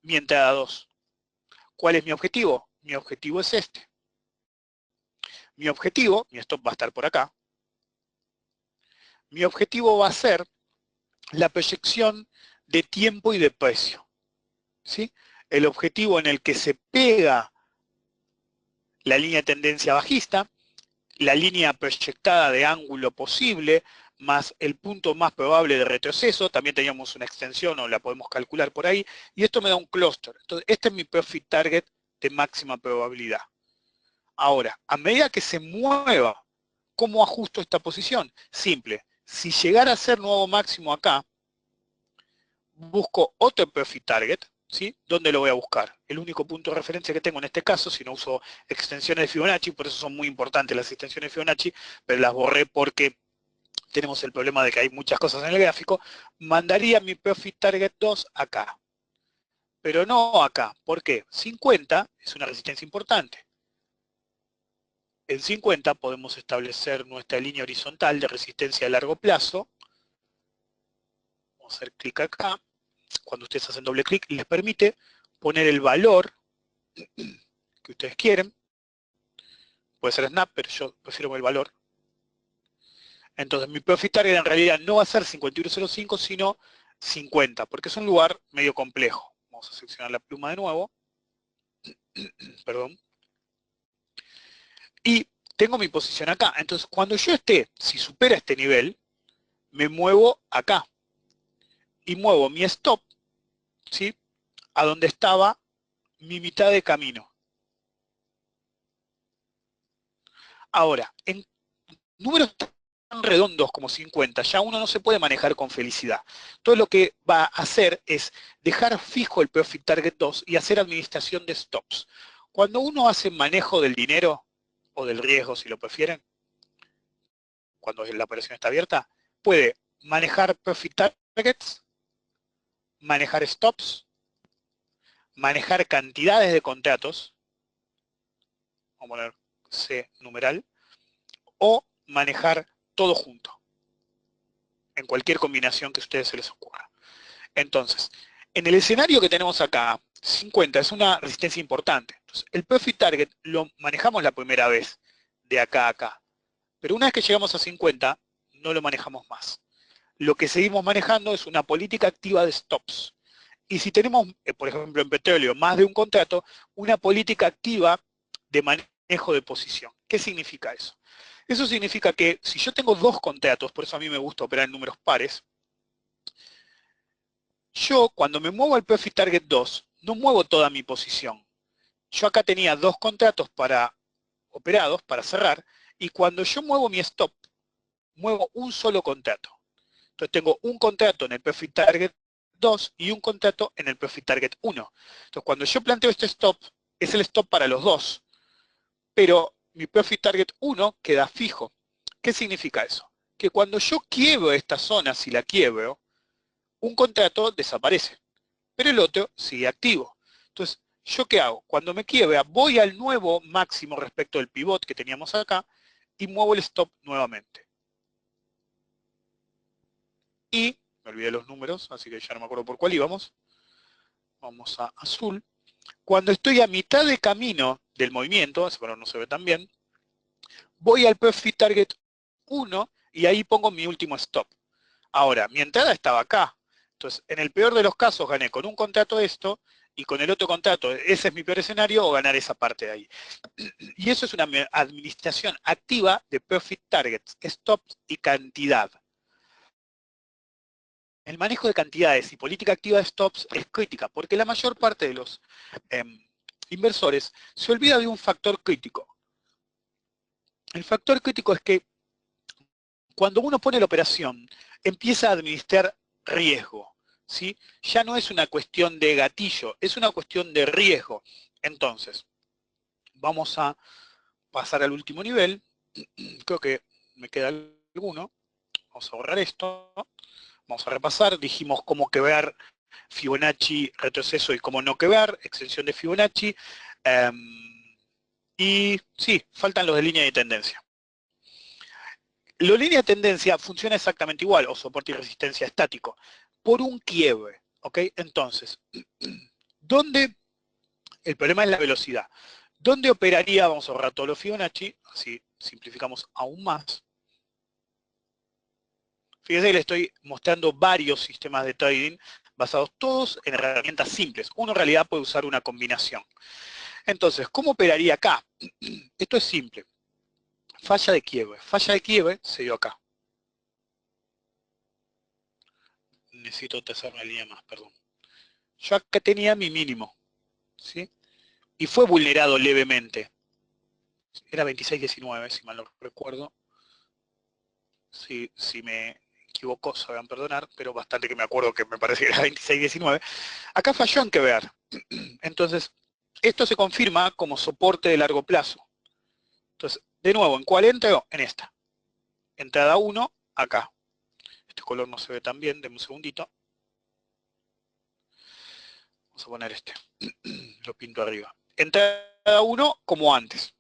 mi entrada 2. ¿Cuál es mi objetivo? Mi objetivo es este. Mi objetivo, mi stop va a estar por acá, mi objetivo va a ser la proyección de tiempo y de precio. ¿Sí? El objetivo en el que se pega la línea de tendencia bajista, la línea proyectada de ángulo posible, más el punto más probable de retroceso, también teníamos una extensión o la podemos calcular por ahí, y esto me da un clúster. Entonces, este es mi profit target de máxima probabilidad. Ahora, a medida que se mueva, ¿cómo ajusto esta posición? Simple. Si llegara a ser nuevo máximo acá, busco otro profit target, ¿sí? ¿Dónde lo voy a buscar? El único punto de referencia que tengo en este caso, si no uso extensiones de Fibonacci, por eso son muy importantes las extensiones de Fibonacci, pero las borré porque tenemos el problema de que hay muchas cosas en el gráfico, mandaría mi profit target 2 acá. pero no acá. ¿Por qué? 50 es una resistencia importante. En 50 podemos establecer nuestra línea horizontal de resistencia a largo plazo. Vamos a hacer clic acá. Cuando ustedes hacen doble clic, les permite poner el valor que ustedes quieren. Puede ser snap, pero yo prefiero el valor. Entonces mi profit target en realidad no va a ser 51.05, sino 50, porque es un lugar medio complejo. Vamos a seleccionar la pluma de nuevo. Perdón. Y tengo mi posición acá. Entonces cuando yo esté, si supera este nivel, me muevo acá. Y muevo mi stop, ¿sí?, a donde estaba mi mitad de camino. Ahora, en números tan redondos como 50, ya uno no se puede manejar con felicidad. Todo lo que va a hacer es dejar fijo el Profit Target 2 y hacer administración de stops. Cuando uno hace manejo del dinero, o del riesgo si lo prefieren, cuando la operación está abierta, puede manejar Profit Targets, manejar stops, manejar cantidades de contratos, vamos a poner C numeral, o manejar todo junto, en cualquier combinación que a ustedes se les ocurra. Entonces, en el escenario que tenemos acá, 50 es una resistencia importante. Entonces, el Profit Target lo manejamos la primera vez, de acá a acá. Pero una vez que llegamos a 50, no lo manejamos más. Lo que seguimos manejando es una política activa de stops. Y si tenemos, por ejemplo, en petróleo, más de un contrato, una política activa de manejo de posición. ¿Qué significa eso? Eso significa que si yo tengo dos contratos, por eso a mí me gusta operar en números pares, yo cuando me muevo al Profit Target 2, no muevo toda mi posición. Yo acá tenía dos contratos operados para cerrar, y cuando yo muevo mi stop, muevo un solo contrato. Entonces tengo un contrato en el Profit Target 2 y un contrato en el Profit Target 1. Entonces cuando yo planteo este stop, es el stop para los dos, pero mi Profit Target 1 queda fijo. ¿Qué significa eso? Que cuando yo quiebro esta zona, si la quiebro, un contrato desaparece, pero el otro sigue activo. Entonces, ¿yo qué hago? Cuando me quiebra, voy al nuevo máximo respecto del pivot que teníamos acá y muevo el stop nuevamente. Y, me olvidé los números, así que ya no me acuerdo por cuál íbamos. Vamos a azul. Cuando estoy a mitad de camino del movimiento, ese color no se ve tan bien, voy al Profit Target 1 y ahí pongo mi último stop. Ahora, mi entrada estaba acá. Entonces, en el peor de los casos gané con un contrato esto, y con el otro contrato, ese es mi peor escenario, o ganar esa parte de ahí. Y eso es una administración activa de Profit Targets, stops y cantidad. El manejo de cantidades y política activa de stops es crítica, porque la mayor parte de los inversores se olvida de un factor crítico. El factor crítico es que cuando uno pone la operación, empieza a administrar riesgo, ¿sí? Ya no es una cuestión de gatillo, es una cuestión de riesgo. Entonces, vamos a pasar al último nivel. Creo que me queda alguno. Vamos a borrar esto. Vamos a repasar. Dijimos cómo quebrar Fibonacci, retroceso y cómo no quebrar, extensión de Fibonacci. Y sí, faltan los de línea de tendencia. Los de línea de tendencia funciona exactamente igual, o soporte y resistencia estático, por un quiebre, ¿ok? Entonces, ¿dónde? El problema es la velocidad. ¿Dónde operaría? Vamos a borrar todos los Fibonacci, así simplificamos aún más. Fíjense que le estoy mostrando varios sistemas de trading basados todos en herramientas simples. Uno en realidad puede usar una combinación. Entonces, ¿cómo operaría acá? Esto es simple. Falla de quiebre. Falla de quiebre se dio acá. Necesito trazar una línea más, perdón. Yo acá tenía mi mínimo, ¿sí? Y fue vulnerado levemente. Era 26.19, si mal no recuerdo. Si me equivoco, sabrán perdonar, pero bastante que me acuerdo que me parece que era 26.19. Acá falló en que ver. Entonces, esto se confirma como soporte de largo plazo. Entonces, de nuevo, ¿en cuál entro? En esta. Entrada 1, acá. Este color no se ve tan bien, denme un segundito. Vamos a poner este. Lo pinto arriba. Entrada 1 como antes.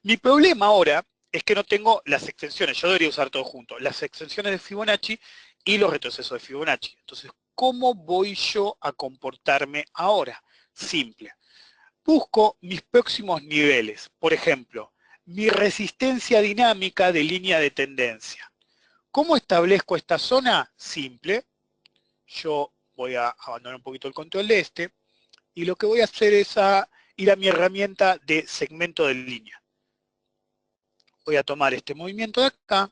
Mi problema ahora es que no tengo las extensiones. Yo debería usar todo junto. Las extensiones de Fibonacci y los retrocesos de Fibonacci. Entonces, ¿cómo voy yo a comportarme ahora? Simple. Busco mis próximos niveles. Por ejemplo, mi resistencia dinámica de línea de tendencia. ¿Cómo establezco esta zona? Simple. Yo voy a abandonar un poquito el control de este. Y lo que voy a hacer es ir a mi herramienta de segmento de línea. Voy a tomar este movimiento de acá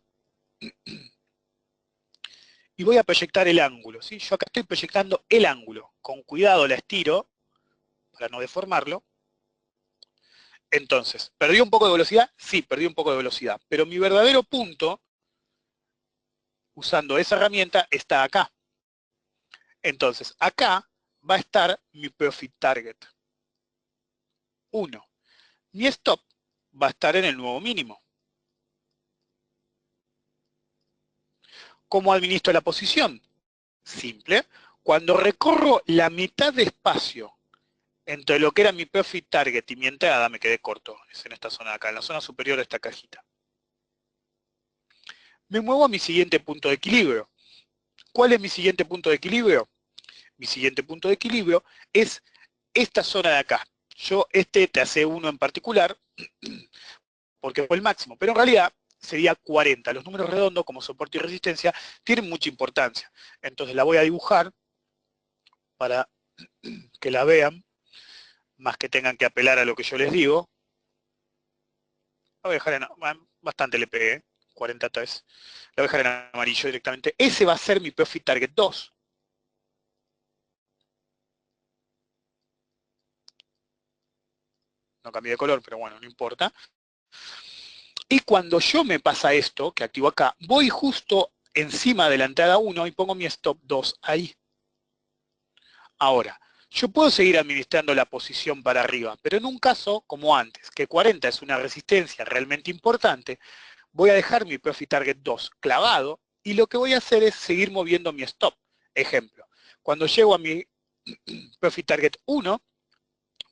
y voy a proyectar el ángulo, ¿sí? Yo acá estoy proyectando el ángulo. Con cuidado la estiro para no deformarlo. Entonces, ¿perdí un poco de velocidad? Sí, perdí un poco de velocidad. Pero mi verdadero punto, usando esa herramienta, está acá. Entonces, acá va a estar mi profit target. 1. Mi stop va a estar en el nuevo mínimo. ¿Cómo administro la posición? Simple. Cuando recorro la mitad de espacio entre lo que era mi profit target y mi entrada, me quedé corto. Es en esta zona de acá, en la zona superior de esta cajita. Me muevo a mi siguiente punto de equilibrio. ¿Cuál es mi siguiente punto de equilibrio? Mi siguiente punto de equilibrio es esta zona de acá. Yo te hace uno en particular, porque fue el máximo, pero en realidad sería 40. Los números redondos, como soporte y resistencia, tienen mucha importancia. Entonces la voy a dibujar para que la vean, más que tengan que apelar a lo que yo les digo. La voy a dejar en, bastante le pegué, 43. La voy a dejar en amarillo directamente. Ese va a ser mi profit target 2. No cambié de color, pero bueno, no importa. Y cuando yo me pasa esto, que activo acá, voy justo encima de la entrada 1 y pongo mi stop 2 ahí. Ahora, yo puedo seguir administrando la posición para arriba, pero en un caso como antes, que 40 es una resistencia realmente importante, voy a dejar mi profit target 2 clavado y lo que voy a hacer es seguir moviendo mi stop. Ejemplo, cuando llego a mi profit target 1,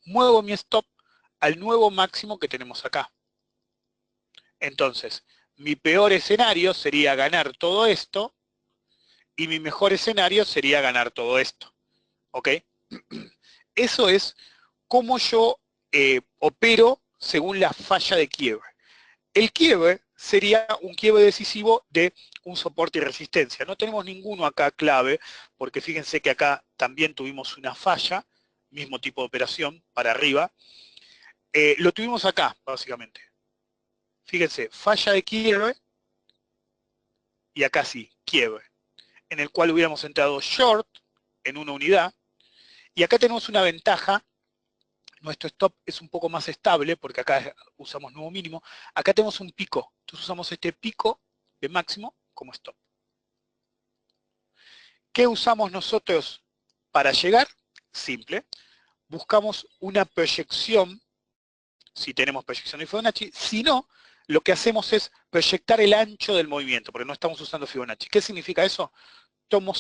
muevo mi stop al nuevo máximo que tenemos acá. Entonces, mi peor escenario sería ganar todo esto y mi mejor escenario sería ganar todo esto. ¿Ok? Eso es cómo yo opero según la falla de quiebre. El quiebre sería un quiebre decisivo de un soporte y resistencia. No tenemos ninguno acá clave, porque fíjense que acá también tuvimos una falla, mismo tipo de operación, para arriba. Lo tuvimos acá, básicamente. Fíjense, falla de quiebre, y acá sí, quiebre, en el cual hubiéramos entrado short en una unidad, y acá tenemos una ventaja. Nuestro stop es un poco más estable, porque acá usamos nuevo mínimo. Acá tenemos un pico, entonces usamos este pico de máximo como stop. ¿Qué usamos nosotros para llegar? Simple. Buscamos una proyección, si tenemos proyección de Fibonacci. Si no, lo que hacemos es proyectar el ancho del movimiento, porque no estamos usando Fibonacci. ¿Qué significa eso? Tomo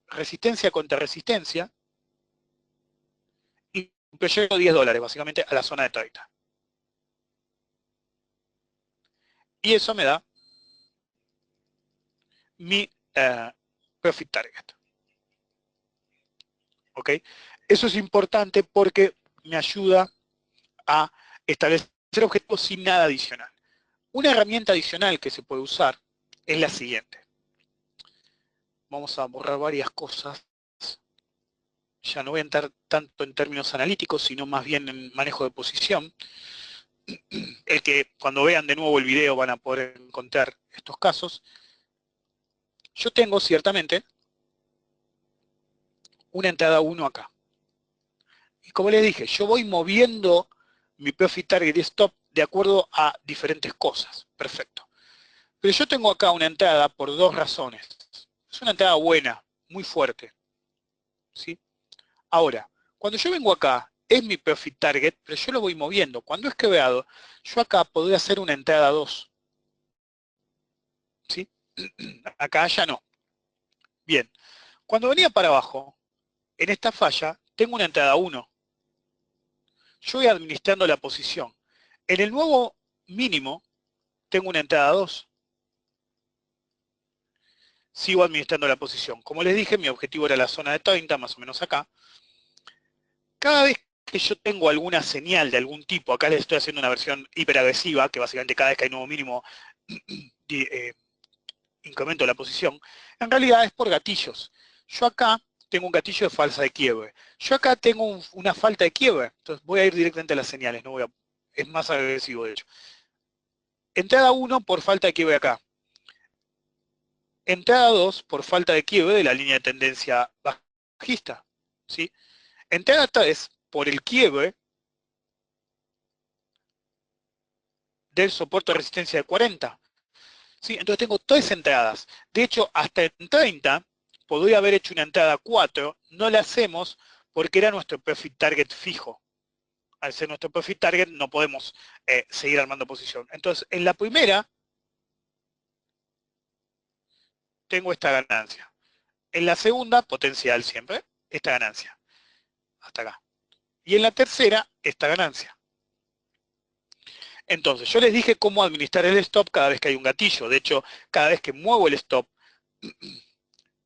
resistencia contra resistencia y proyecto $10, básicamente, a la zona de 30. Y eso me da mi profit target. ¿Ok? Eso es importante porque me ayuda a establecer objetivos sin nada adicional. Una herramienta adicional que se puede usar es la siguiente. Vamos a borrar varias cosas. Ya no voy a entrar tanto en términos analíticos, sino más bien en manejo de posición. El que cuando vean de nuevo el video van a poder encontrar estos casos. Yo tengo ciertamente una entrada 1 acá. Y como les dije, yo voy moviendo mi profit target y stop de acuerdo a diferentes cosas. Perfecto. Pero yo tengo acá una entrada por dos razones. Es una entrada buena, muy fuerte. ¿Sí? Ahora, cuando yo vengo acá, es mi profit target, pero yo lo voy moviendo. Cuando es quebrado, yo acá podría hacer una entrada 2. ¿Sí? Acá ya no. Bien. Cuando venía para abajo, en esta falla, tengo una entrada 1. Yo voy administrando la posición. En el nuevo mínimo, tengo una entrada 2. Sigo administrando la posición. Como les dije, mi objetivo era la zona de 30, más o menos acá. Cada vez que yo tengo alguna señal de algún tipo, acá les estoy haciendo una versión hiperagresiva, que básicamente cada vez que hay nuevo mínimo, incremento la posición, en realidad es por gatillos. Yo acá tengo un gatillo de falsa de quiebre. Yo acá tengo una falta de quiebre, entonces voy a ir directamente a las señales, no voy a, es más agresivo de hecho. Entrada 1 por falta de quiebre acá. Entrada 2 por falta de quiebre de la línea de tendencia bajista. ¿Sí? Entrada 3 por el quiebre del soporte de resistencia de 40. ¿Sí? Entonces tengo 3 entradas. De hecho, hasta en 30 podría haber hecho una entrada 4. No la hacemos porque era nuestro profit target fijo. Al ser nuestro profit target no podemos seguir armando posición. Entonces, en la primera tengo esta ganancia. En la segunda, potencial siempre, esta ganancia. Hasta acá. Y en la tercera, esta ganancia. Entonces, yo les dije cómo administrar el stop cada vez que hay un gatillo. De hecho, cada vez que muevo el stop,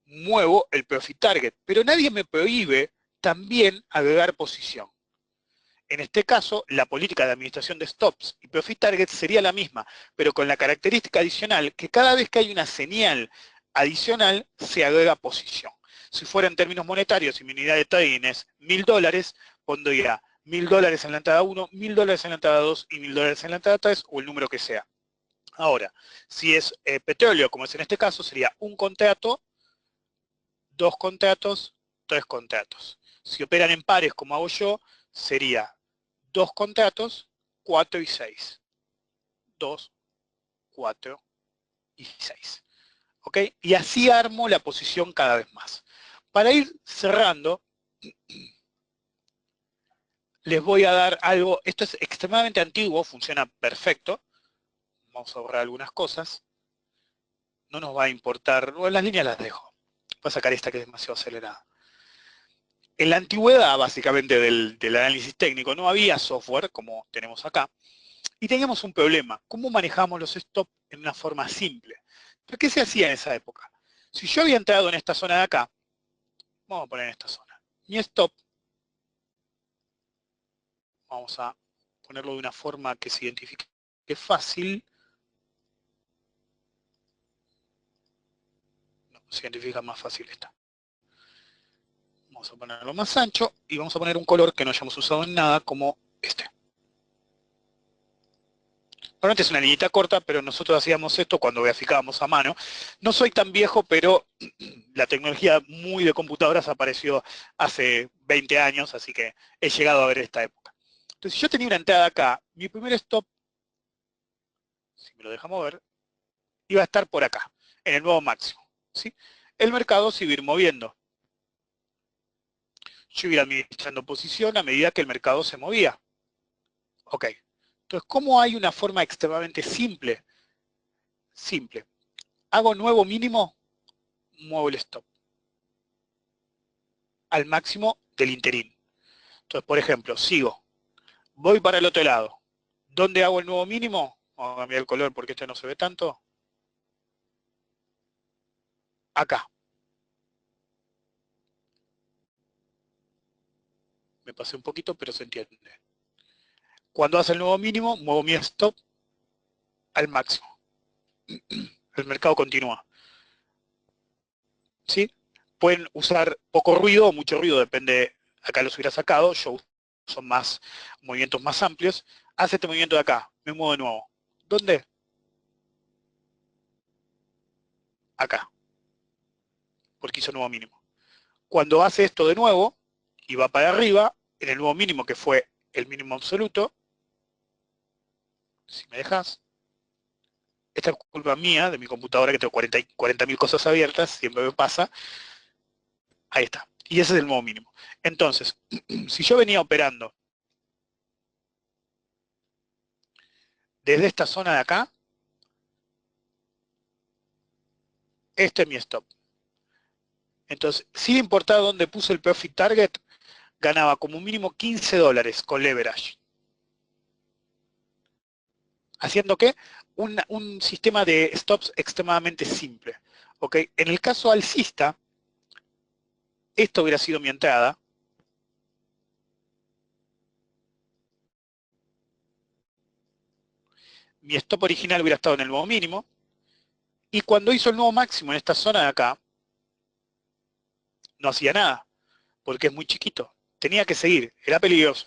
muevo el profit target. Pero nadie me prohíbe también agregar posición. En este caso, la política de administración de stops y profit target sería la misma, pero con la característica adicional que cada vez que hay una señal adicional, se agrega posición. Si fuera en términos monetarios y mi unidad de trading es $1000, pondría $1000 en la entrada 1, $1000 en la entrada 2 y $1000 en la entrada 3 o el número que sea. Ahora, si es petróleo, como es en este caso, sería un contrato, 2 contratos, 3 contratos. Si operan en pares, como hago yo, sería 2 contratos, 4 y 6. 2, 4 y 6. ¿Ok? Y así armo la posición cada vez más. Para ir cerrando, les voy a dar algo, esto es extremadamente antiguo, funciona perfecto. Vamos a borrar algunas cosas. No nos va a importar, bueno, las líneas las dejo. Voy a sacar esta que es demasiado acelerada. En la antigüedad, básicamente, del análisis técnico, no había software como tenemos acá. Y teníamos un problema, ¿cómo manejamos los stops en una forma simple? ¿Pero qué se hacía en esa época? Si yo había entrado en esta zona de acá, vamos a poner en esta zona, mi stop, vamos a ponerlo de una forma que se identifique fácil, no, se identifica más fácil esta. Vamos a ponerlo más ancho y vamos a poner un color que no hayamos usado en nada como este. Normalmente es una liñita corta, pero nosotros hacíamos esto cuando graficábamos a mano. No soy tan viejo, pero la tecnología muy de computadoras apareció hace 20 años, así que he llegado a ver esta época. Entonces, si yo tenía una entrada acá, mi primer stop, si me lo deja mover, iba a estar por acá, en el nuevo máximo. ¿Sí? El mercado se iba a ir moviendo. Yo iba a ir administrando posición a medida que el mercado se movía. Ok. Entonces, ¿cómo hay una forma extremadamente simple? Simple. Hago nuevo mínimo, muevo el stop al máximo del interín. Entonces, por ejemplo, sigo, voy para el otro lado. ¿Dónde hago el nuevo mínimo? Vamos a cambiar el color porque este no se ve tanto. Acá. Me pasé un poquito, pero se entiende. Cuando hace el nuevo mínimo, muevo mi stop al máximo. El mercado continúa. ¿Sí? Pueden usar poco ruido o mucho ruido, depende, acá los hubiera sacado, yo uso más movimientos más amplios. Hace este movimiento de acá, me muevo de nuevo. ¿Dónde? Acá, porque hizo nuevo mínimo. Cuando hace esto de nuevo y va para arriba, en el nuevo mínimo que fue el mínimo absoluto, si me dejas, esta es culpa mía, de mi computadora que tengo 40.000 cosas abiertas, siempre me pasa, ahí está. Y ese es el nuevo mínimo. Entonces, si yo venía operando desde esta zona de acá, este es mi stop. Entonces, sin importar dónde puse el profit target, ganaba como mínimo $15 con leverage. Haciendo que un sistema de stops extremadamente simple. ¿Ok? En el caso alcista, esto hubiera sido mi entrada. Mi stop original hubiera estado en el nuevo mínimo. Y cuando hizo el nuevo máximo en esta zona de acá, no hacía nada, porque es muy chiquito. Tenía que seguir, era peligroso.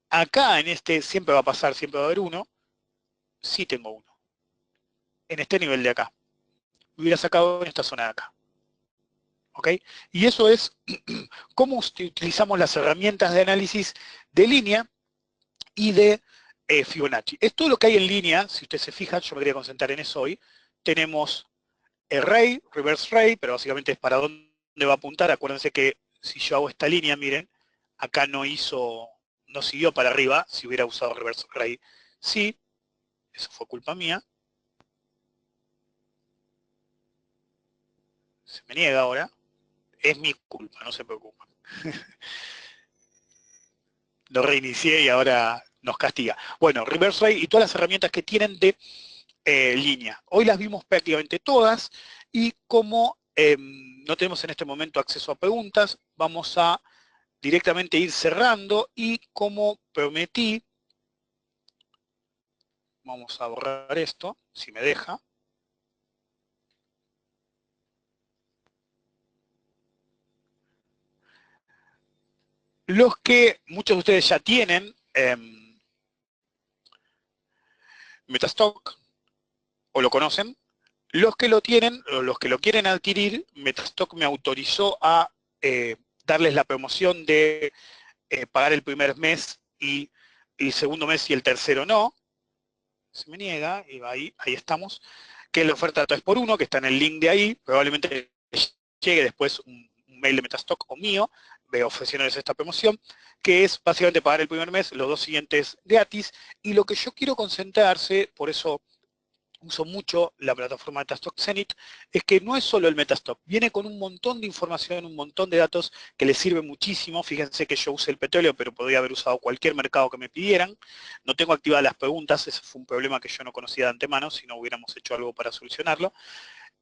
Acá en este siempre va a pasar, siempre va a haber uno. Sí tengo uno. En este nivel de acá. Me hubiera sacado en esta zona de acá. ¿Ok? Y eso es cómo utilizamos las herramientas de análisis de línea y de Fibonacci. Es todo lo que hay en línea, si usted se fija, yo me quería concentrar en eso hoy. Tenemos array, reverse ray, pero básicamente es para dónde va a apuntar. Acuérdense que si yo hago esta línea, miren, acá no siguió para arriba, si hubiera usado reverse ray. Sí, eso fue culpa mía. Se me niega ahora. Es mi culpa, no se preocupen. Lo reinicié y ahora nos castiga. Bueno, reverse ray y todas las herramientas que tienen de línea. Hoy las vimos prácticamente todas y como no tenemos en este momento acceso a preguntas, vamos a directamente ir cerrando y como prometí, vamos a borrar esto, si me deja. Los que muchos de ustedes ya tienen Metastock o lo conocen, los que lo tienen o los que lo quieren adquirir, Metastock me autorizó a darles la promoción de pagar el primer mes y el segundo mes y el tercero no. Se me niega, y ahí estamos, que es la oferta 3x1, que está en el link de ahí, probablemente llegue después un mail de Metastock o mío, ofreciéndoles esta promoción, que es básicamente pagar el primer mes, los 2 siguientes gratis, y lo que yo quiero concentrarse, por eso uso mucho la plataforma Metastock Zenith, es que no es solo el Metastock, viene con un montón de información, un montón de datos que les sirve muchísimo. Fíjense que yo usé el petróleo, pero podría haber usado cualquier mercado que me pidieran. No tengo activadas las preguntas, ese fue un problema que yo no conocía de antemano, si no hubiéramos hecho algo para solucionarlo.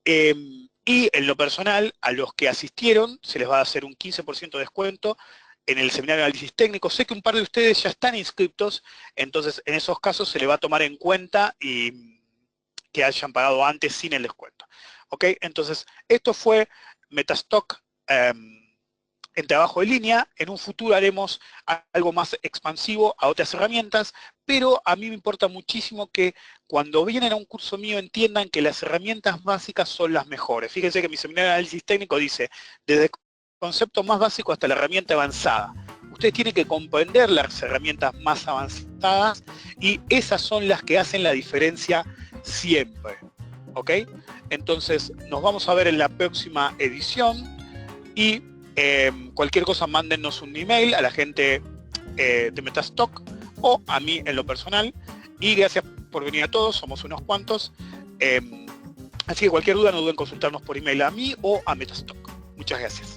Y en lo personal, a los que asistieron, se les va a hacer un 15% de descuento en el seminario de análisis técnico. Sé que un par de ustedes ya están inscriptos, entonces en esos casos se les va a tomar en cuenta y que hayan pagado antes sin el descuento. ¿Ok? Entonces, esto fue Metastock en trabajo de línea. En un futuro haremos algo más expansivo a otras herramientas, pero a mí me importa muchísimo que cuando vienen a un curso mío entiendan que las herramientas básicas son las mejores. Fíjense que mi seminario de análisis técnico dice, desde el concepto más básico hasta la herramienta avanzada. Ustedes tienen que comprender las herramientas más avanzadas y esas son las que hacen la diferencia siempre. ¿Ok? Entonces, nos vamos a ver en la próxima edición y cualquier cosa mándennos un email a la gente de Metastock o a mí en lo personal. Y gracias por venir a todos, somos unos cuantos. Así que cualquier duda no duden en consultarnos por email a mí o a Metastock. Muchas gracias.